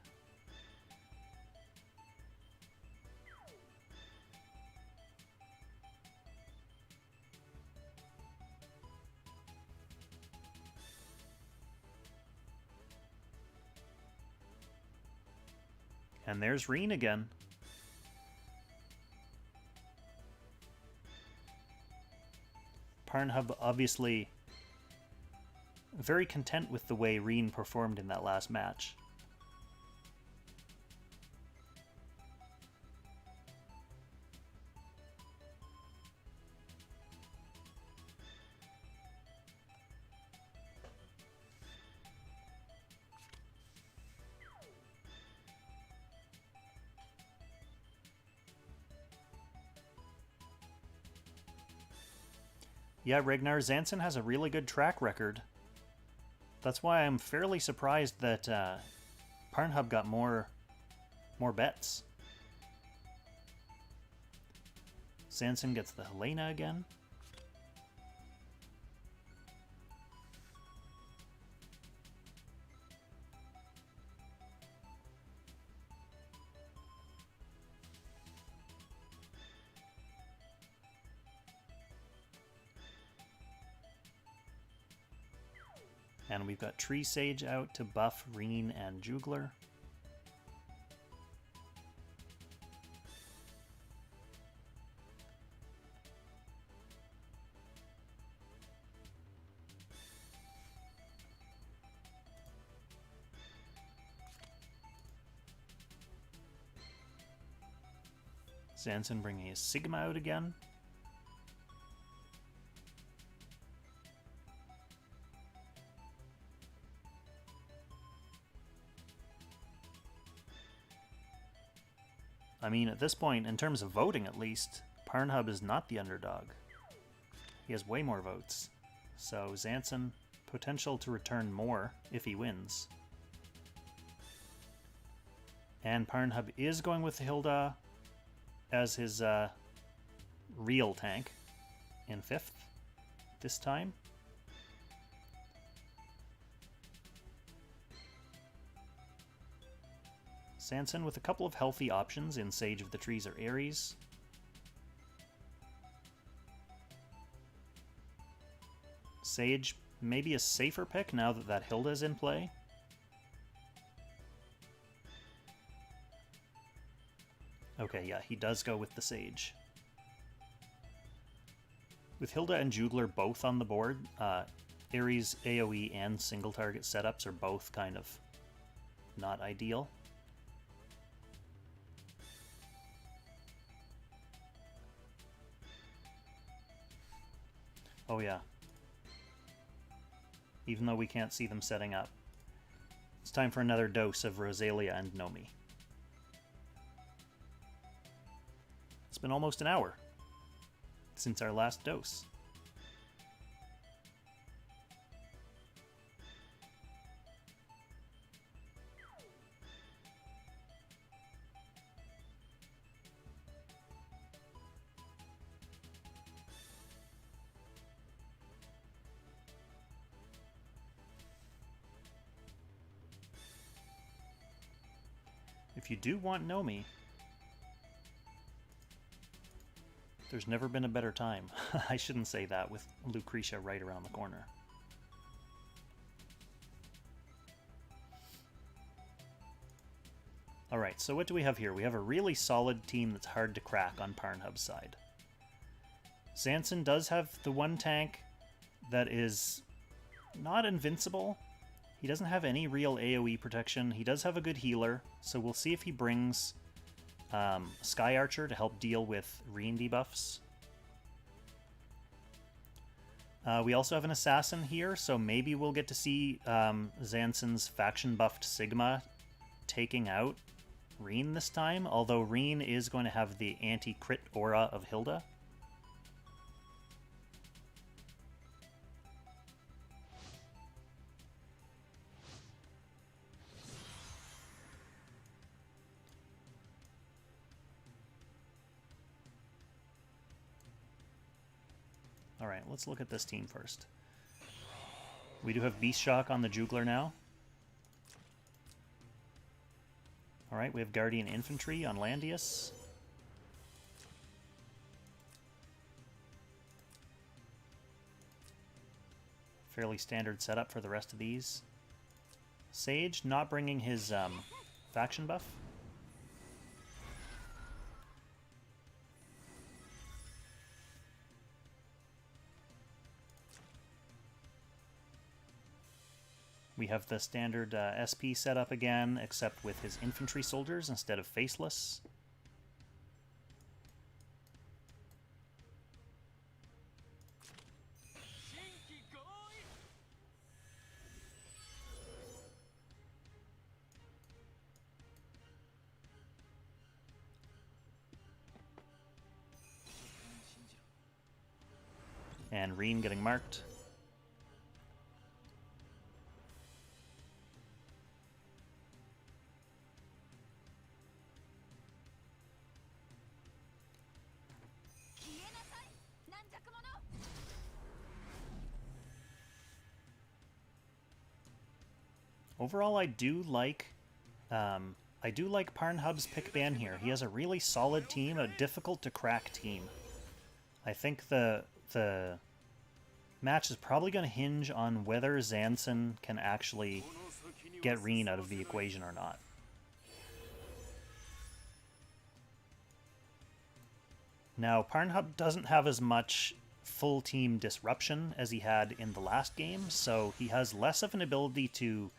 And there's Reen again. Parnhub obviously very content with the way Reen performed in that last match. Yeah, Ragnar, Zansin has a really good track record That's why I'm fairly surprised that Parnhub got more bets. Zansin gets the Helena again. And we've got Tree Sage out to buff Reen and Jugler. Zansin bringing his Sigma out again. I mean, at this point, in terms of voting at least, Parnhub is not the underdog. He has way more votes. So Zansin, potential to return more if he wins. And Parnhub is going with Hilda as his real tank in 5th this time. Zansin with a couple of healthy options in Sage of the Trees or Ares. Sage, maybe a safer pick now that Hilda's in play. Okay, yeah, he does go with the Sage. With Hilda and Jugler both on the board, Ares AoE and single target setups are both kind of not ideal. Oh yeah. Even though we can't see them setting up. It's time for another dose of Rosalia and Nomi. It's been almost an hour since our last dose. If you do want Nomi, there's never been a better time. I shouldn't say that with Lucretia right around the corner. Alright, so what do we have here? We have a really solid team that's hard to crack on Parnhub's side. Zansin does have the one tank that is not invincible. He doesn't have any real AoE protection. He does have a good healer, so we'll see if he brings Sky Archer to help deal with Reen debuffs. We also have an assassin here, so maybe we'll get to see Zansin's faction-buffed Sigma taking out Reen this time, although Reen is going to have the anti-crit aura of Hilda. Alright, let's look at this team first. We do have Beast Shock on the Jugler now. Alright, we have Guardian Infantry on Landius. Fairly standard setup for the rest of these. Sage not bringing his faction buff. We have the standard SP setup again, except with his infantry soldiers instead of faceless. And Reen getting marked. Overall, I do like Parnhub's pick ban here. He has a really solid team, a difficult to crack team. I think the match is probably going to hinge on whether Zansin can actually get Reen out of the equation or not. Now, Parnhub doesn't have as much full team disruption as he had in the last game, so he has less of an ability to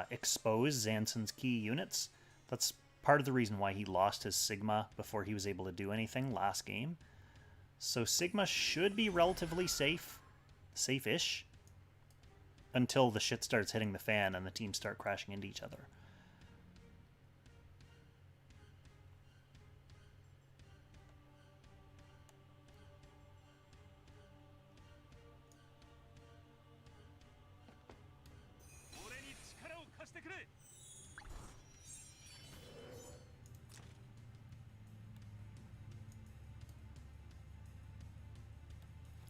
expose Zansin's key units. That's part of the reason why he lost his Sigma before he was able to do anything last game. So Sigma should be relatively safe-ish, until the shit starts hitting the fan and the teams start crashing into each other.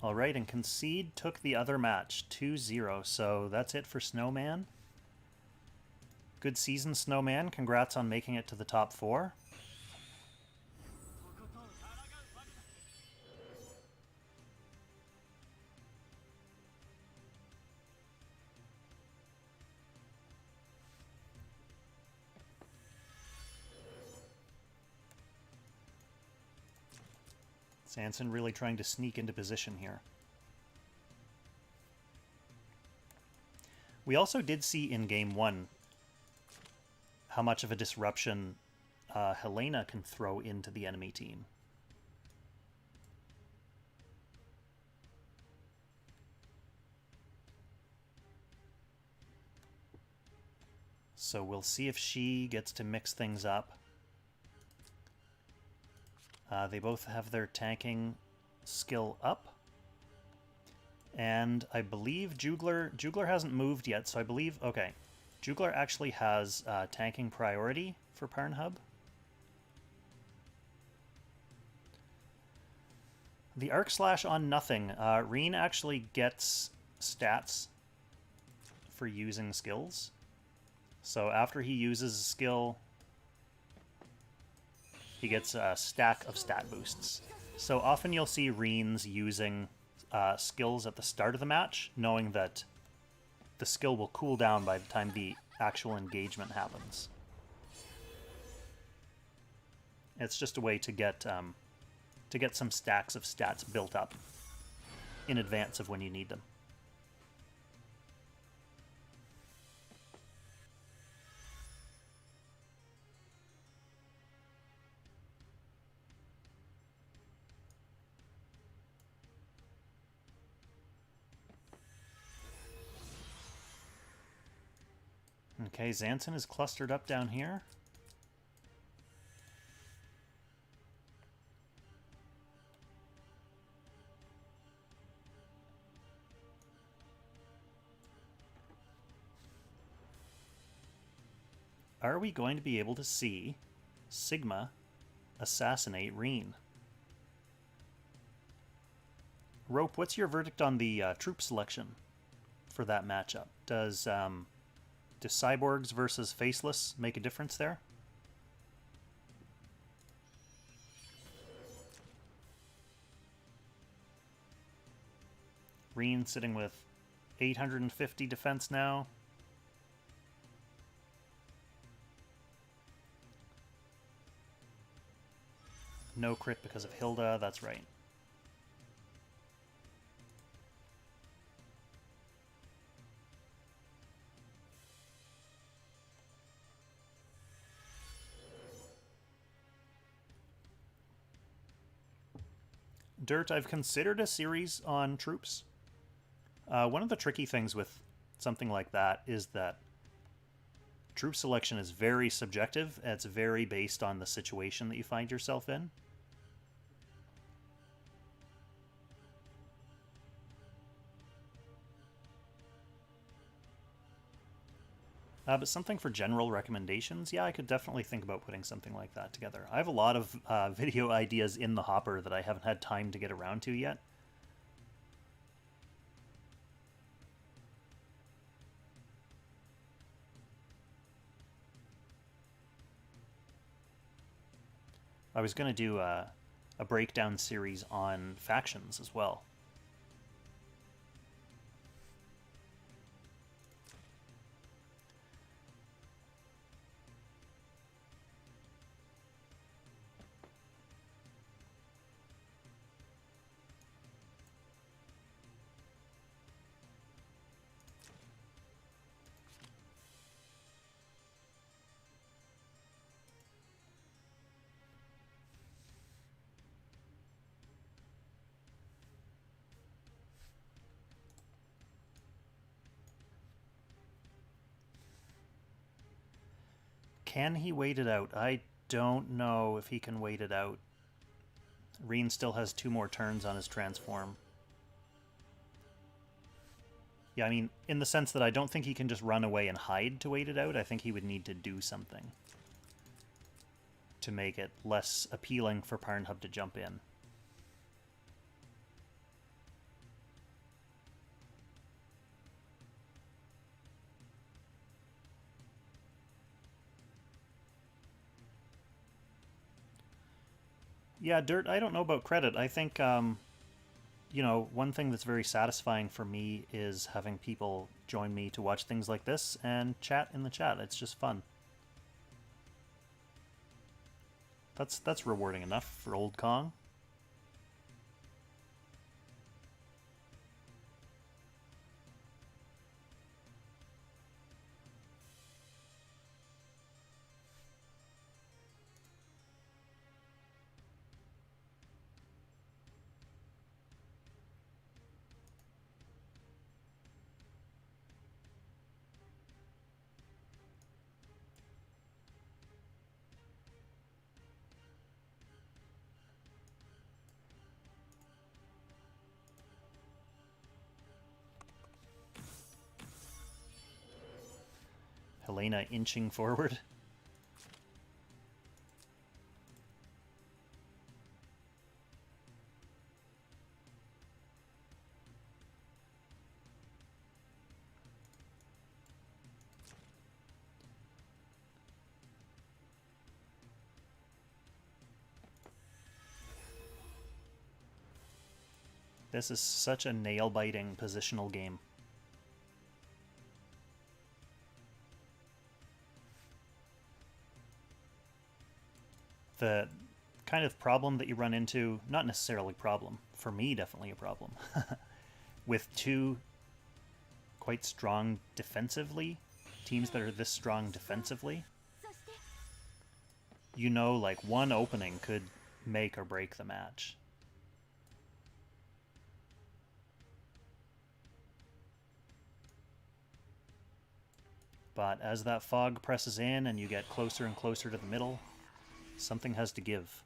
Alright, and Concede took the other match, 2-0, so that's it for SnowMan. Good season, SnowMan. Congrats on making it to the top 4. Zansin really trying to sneak into position here. We also did see in Game 1 how much of a disruption Helena can throw into the enemy team. So we'll see if she gets to mix things up. They both have their tanking skill up. And I believe Jugler hasn't moved yet, so I believe... Okay, Jugler actually has tanking priority for Parnhub. The Arc Slash on nothing. Reen actually gets stats for using skills. So after he uses a skill, he gets a stack of stat boosts. So often you'll see Reens using skills at the start of the match, knowing that the skill will cool down by the time the actual engagement happens. It's just a way to get some stacks of stats built up in advance of when you need them. Okay, Zansin is clustered up down here. Are we going to be able to see Sigma assassinate Reen? Rope, what's your verdict on the troop selection for that matchup? Do cyborgs versus faceless make a difference there? Reen sitting with 850 defense now. No crit because of Hilda, that's right. Dirt, I've considered a series on troops. One of the tricky things with something like that is that troop selection is very subjective. It's very based on the situation that you find yourself in. But something for general recommendations, yeah, I could definitely think about putting something like that together. I have a lot of video ideas in the hopper that I haven't had time to get around to yet. I was going to do a breakdown series on factions as well. Can he wait it out? I don't know if he can wait it out. Reen still has 2 more turns on his transform. Yeah, I mean, in the sense that I don't think he can just run away and hide to wait it out. I think he would need to do something to make it less appealing for Parnhub to jump in. Yeah, Dirt, I don't know about credit. I think, you know, one thing that's very satisfying for me is having people join me to watch things like this and chat in the chat. It's just fun. That's rewarding enough for Old Kong. Helena inching forward. This is such a nail-biting positional game. The kind of problem that you run into, not necessarily problem, for me definitely a problem, with 2 quite strong defensively, teams that are this strong defensively, you know, like one opening could make or break the match. But as that fog presses in and you get closer and closer to the middle, something has to give.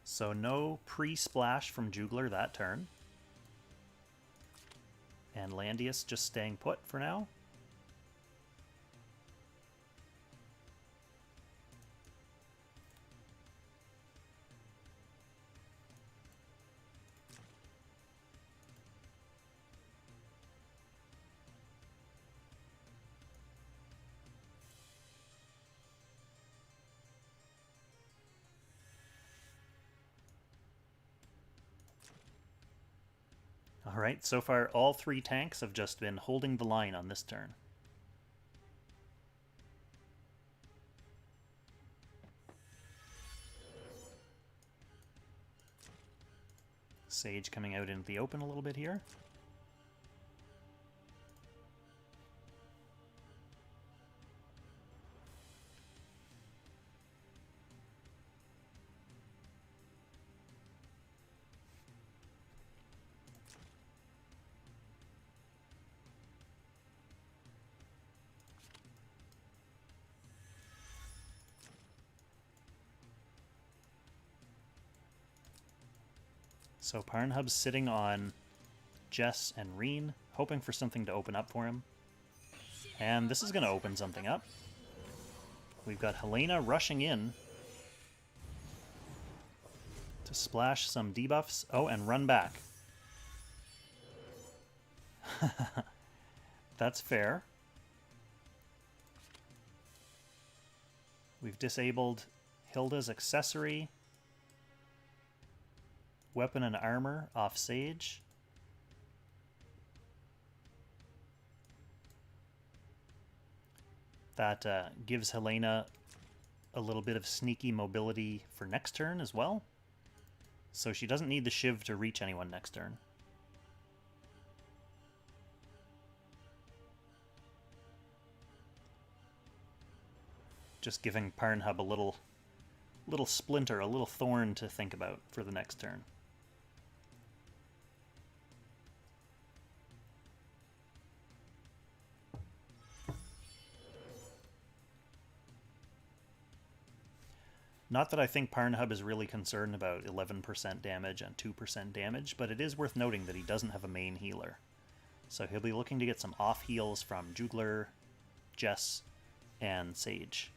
So no pre-splash from Jugler that turn. And Landius just staying put for now. Alright, so far all 3 tanks have just been holding the line on this turn. Sage coming out into the open a little bit here. So Parnhub's sitting on Jess and Reen, hoping for something to open up for him. And this is going to open something up. We've got Helena rushing in to splash some debuffs. Oh, and run back. That's fair. We've disabled Hilda's accessory, weapon and armor off Sage. That gives Helena a little bit of sneaky mobility for next turn as well. So she doesn't need the Shiv to reach anyone next turn. Just giving Parnhub a little splinter, a little thorn to think about for the next turn. Not that I think Parnhub is really concerned about 11% damage and 2% damage, but it is worth noting that he doesn't have a main healer. So he'll be looking to get some off heals from Jugler, Jess, and Sage.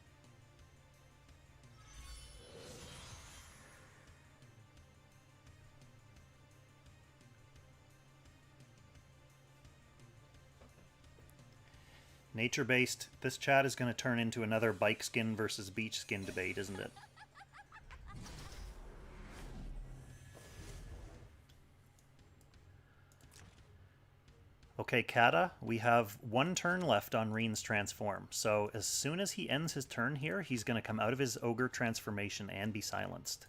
Nature-based, this chat is going to turn into another bike skin versus beach skin debate, isn't it? Okay, Kata, we have one turn left on Reen's transform, so as soon as he ends his turn here, he's going to come out of his ogre transformation and be silenced.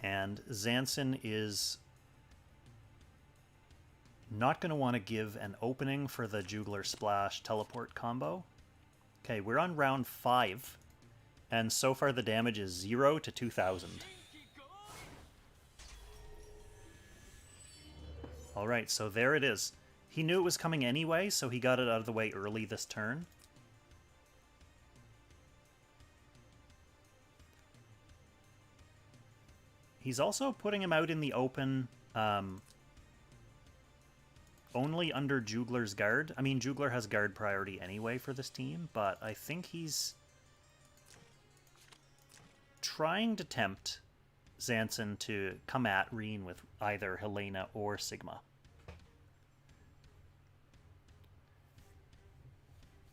And Zansin is not going to want to give an opening for the Jugler Splash teleport combo. Okay, we're on round 5, and so far the damage is 0 to 2,000. Alright, so there it is. He knew it was coming anyway, so he got it out of the way early this turn. He's also putting him out in the open only under Jugler's guard. I mean, Jugler has guard priority anyway for this team, but I think he's trying to tempt Zansin to come at Reen with either Helena or Sigma.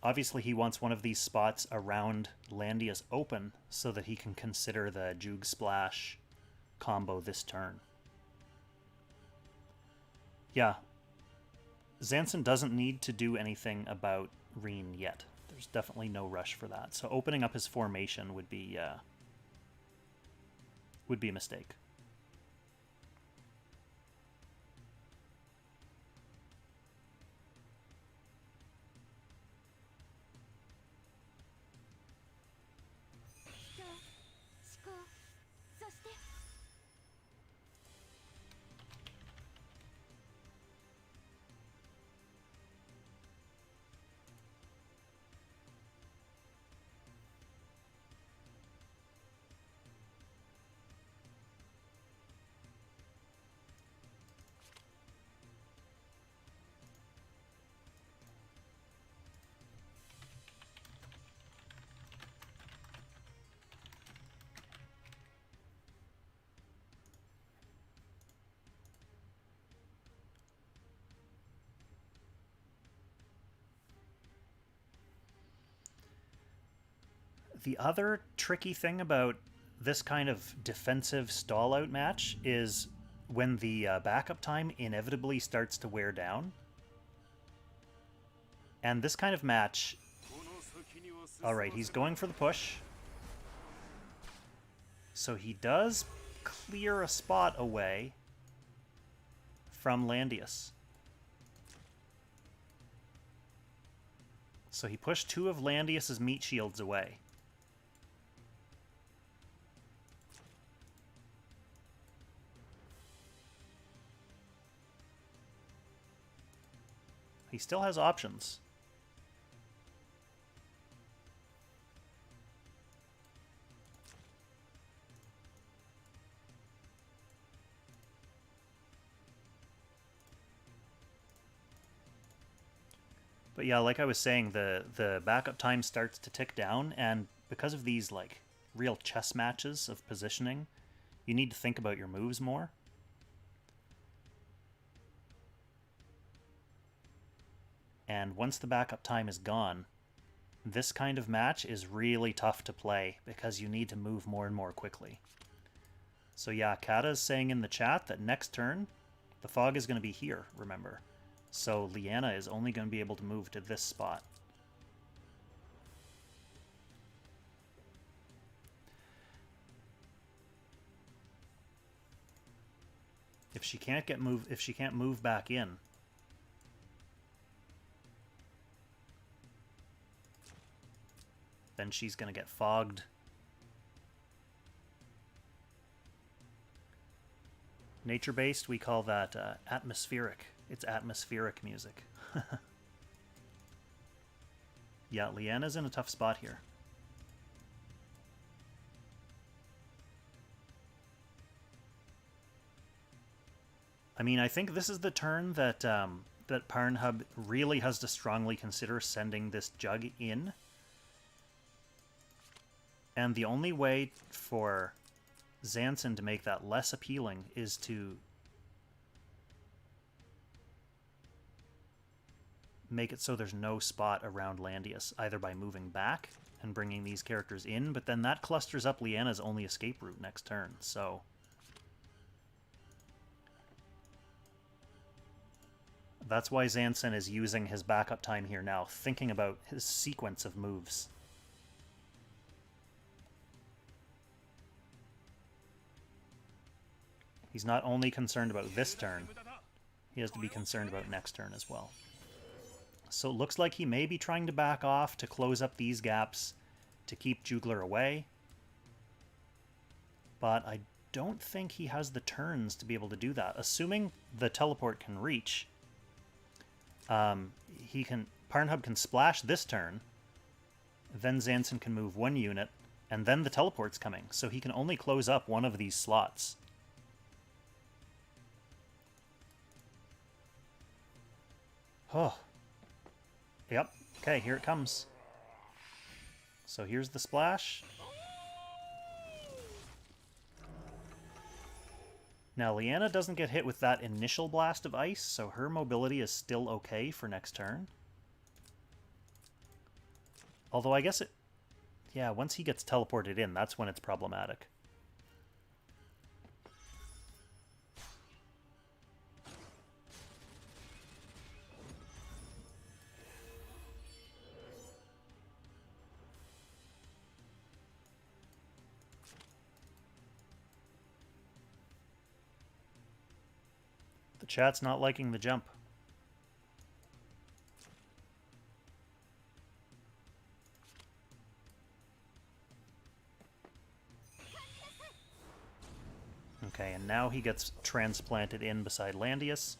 Obviously, he wants one of these spots around Landius open so that he can consider the Jug Splash combo this turn. Yeah, Zansin doesn't need to do anything about Reen yet. There's definitely no rush for that. So opening up his formation would be a mistake. The other tricky thing about this kind of defensive stall-out match is when the backup time inevitably starts to wear down. And this kind of match... Alright, he's going for the push. So he does clear a spot away from Landius. So he pushed 2 of Landius's meat shields away. He still has options. But yeah, like I was saying, the backup time starts to tick down, and because of these like real chess matches of positioning, you need to think about your moves more. And once the backup time is gone, this kind of match is really tough to play because you need to move more and more quickly. So yeah, Kata is saying in the chat that next turn, the fog is going to be here, remember. So Leanna is only going to be able to move to this spot. If she can't move back in, then she's going to get fogged. Nature-based, we call that atmospheric. It's atmospheric music. Yeah, Leanna's in a tough spot here. I mean, I think this is the turn that that Parnhub really has to strongly consider sending this jug in. And the only way for Zansin to make that less appealing is to make it so there's no spot around Landius, either by moving back and bringing these characters in, but then that clusters up Leanna's only escape route next turn, so... That's why Zansin is using his backup time here now, thinking about his sequence of moves. He's not only concerned about this turn, he has to be concerned about next turn as well. So it looks like he may be trying to back off to close up these gaps to keep Jugler away. But I don't think he has the turns to be able to do that. Assuming the teleport can reach, Parnhub can splash this turn, then Zansin can move one unit, and then the teleport's coming, so he can only close up one of these slots. Oh. Yep. Okay, here it comes. So here's the splash. Now, Leanna doesn't get hit with that initial blast of ice, so her mobility is still okay for next turn. Although I guess it... Yeah, once he gets teleported in, that's when it's problematic. The chat's not liking the jump. Okay, and now he gets transplanted in beside Landius.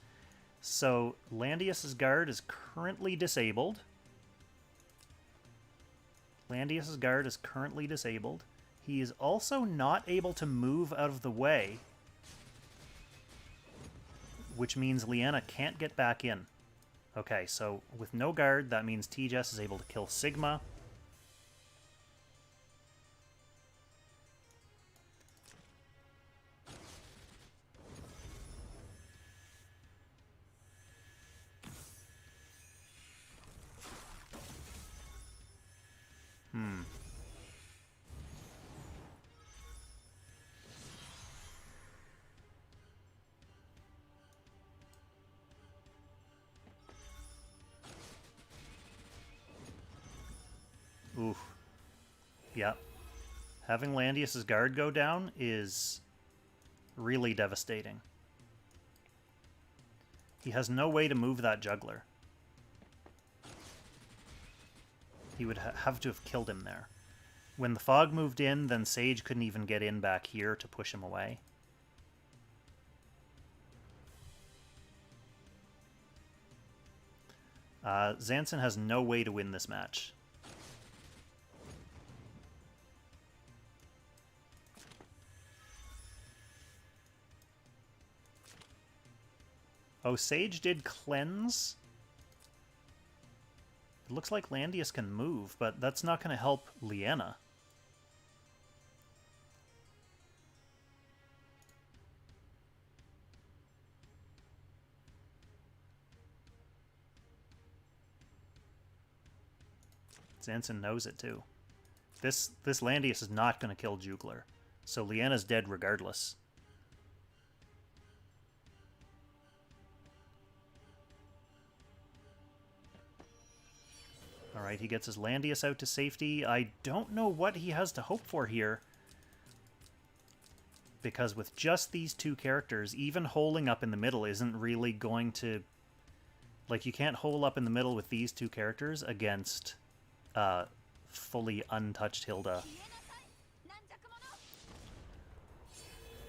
So Landius's guard is currently disabled. Landius's guard is currently disabled. He is also not able to move out of the way, which means Leanna can't get back in. Okay, so with no guard, that means T-Jess is able to kill Sigma. Oof. Yep. Having Landius's guard go down is really devastating. He has no way to move that juggler. He would have to have killed him there. When the fog moved in, then Sage couldn't even get in back here to push him away. Zansin has no way to win this match. Oh, Sage did cleanse. It looks like Landius can move, but that's not going to help Liana. Zansin knows it too. This Landius is not going to kill Jugler, so Liana's dead regardless. Alright, he gets his Landius out to safety. I don't know what he has to hope for here, because with just these two characters, even holding up in the middle isn't really going to... Like, you can't hole up in the middle with these two characters against fully untouched Hilda.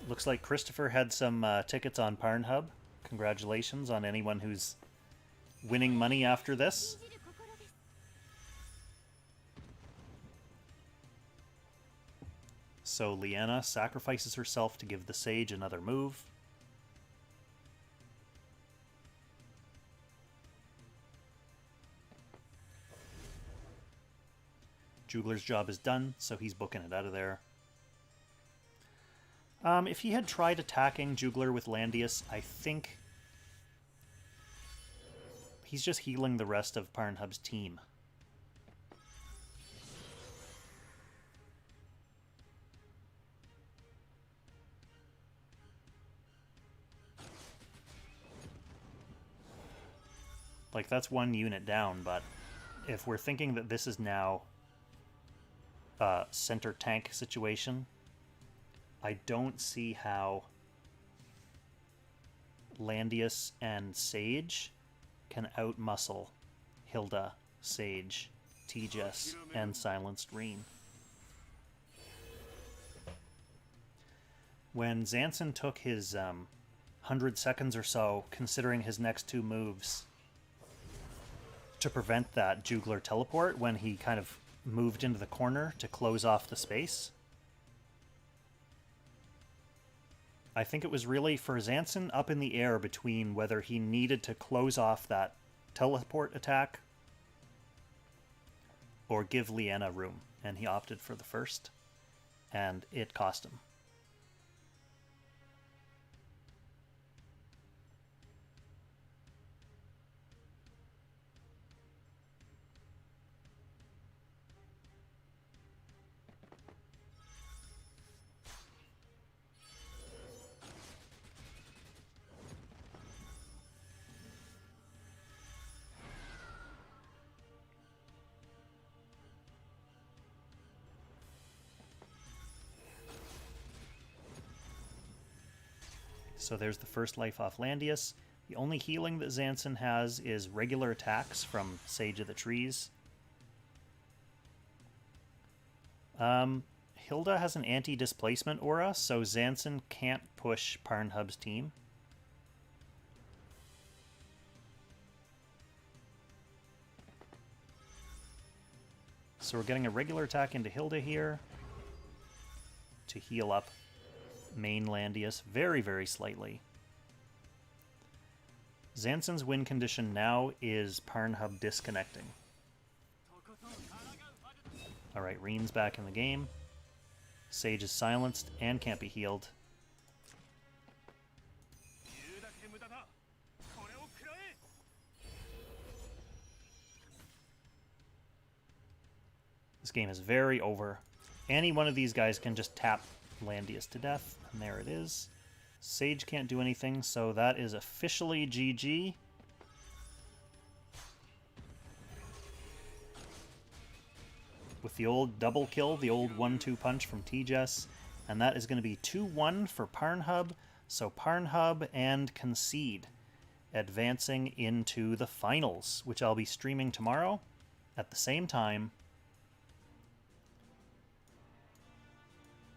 Looks like Christopher had some tickets on Parnhub. Congratulations on anyone who's winning money after this. So Liana sacrifices herself to give the Sage another move. Jugler's job is done, so he's booking it out of there. If he had tried attacking Jugler with Landius, I think he's just healing the rest of Parnhub's team. Like, that's one unit down, but if we're thinking that this is now a center tank situation, I don't see how Landius and Sage can outmuscle Hilda, Sage, T-Jess, and Silenced Reen. When Zansin took his 100 seconds or so, considering his next two moves, to prevent that Jugler teleport when he kind of moved into the corner to close off the space, I think it was really for Zansin up in the air between whether he needed to close off that teleport attack or give Liana room, and he opted for the first, and it cost him. So there's the first life off Landius. The only healing that Zansin has is regular attacks from Sage of the Trees. Hilda has an anti-displacement aura, so Zansin can't push Parnhub's team. So we're getting a regular attack into Hilda here to heal up main Landius very, very slightly. Zansin's win condition now is Parnhub disconnecting. Alright, Reen's back in the game. Sage is silenced and can't be healed. This game is very over. Any one of these guys can just tap Landius to death, and there it is. Sage can't do anything, so that is officially GG. With the old double kill, the old 1-2 punch from T-Jess, and that is going to be 2-1 for Parnhub, so Parnhub and Concede advancing into the finals, which I'll be streaming tomorrow at the same time.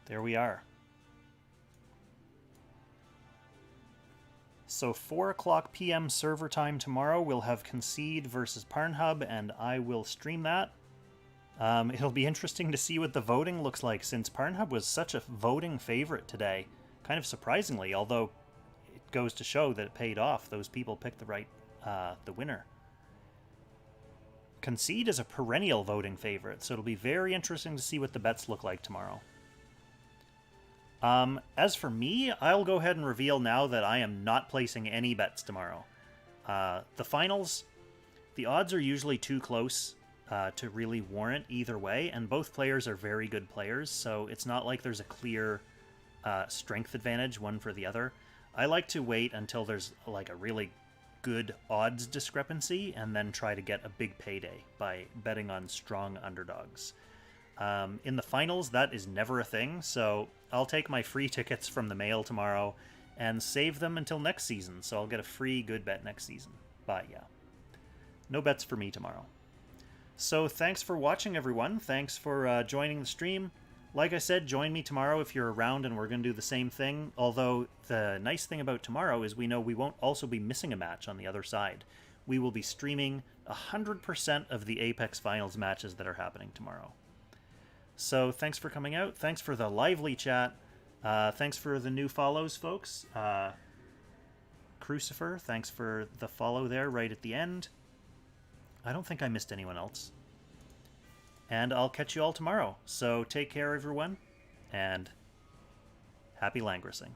There we are. So 4 o'clock p.m. server time tomorrow, we'll have Concede versus Parnhub, and I will stream that. It'll be interesting to see what the voting looks like, since Parnhub was such a voting favorite today. Kind of surprisingly, although it goes to show that it paid off. Those people picked the winner. Concede is a perennial voting favorite, so it'll be very interesting to see what the bets look like tomorrow. As for me, I'll go ahead and reveal now that I am not placing any bets tomorrow. The finals, the odds are usually too close to really warrant either way, and both players are very good players, so it's not like there's a clear strength advantage one for the other. I like to wait until there's like a really good odds discrepancy and then try to get a big payday by betting on strong underdogs. In the finals, that is never a thing, so I'll take my free tickets from the mail tomorrow and save them until next season, so I'll get a free good bet next season. But yeah, no bets for me tomorrow. So thanks for watching, everyone. Thanks for joining the stream. Like I said, join me tomorrow if you're around, and we're going to do the same thing. Although the nice thing about tomorrow is we know we won't also be missing a match on the other side. We will be streaming 100% of the Apex Finals matches that are happening tomorrow. So thanks for coming out. Thanks for the lively chat. Thanks for the new follows, folks. Crucifer, thanks for the follow there right at the end. I don't think I missed anyone else. And I'll catch you all tomorrow. So take care, everyone, and happy Langrissing.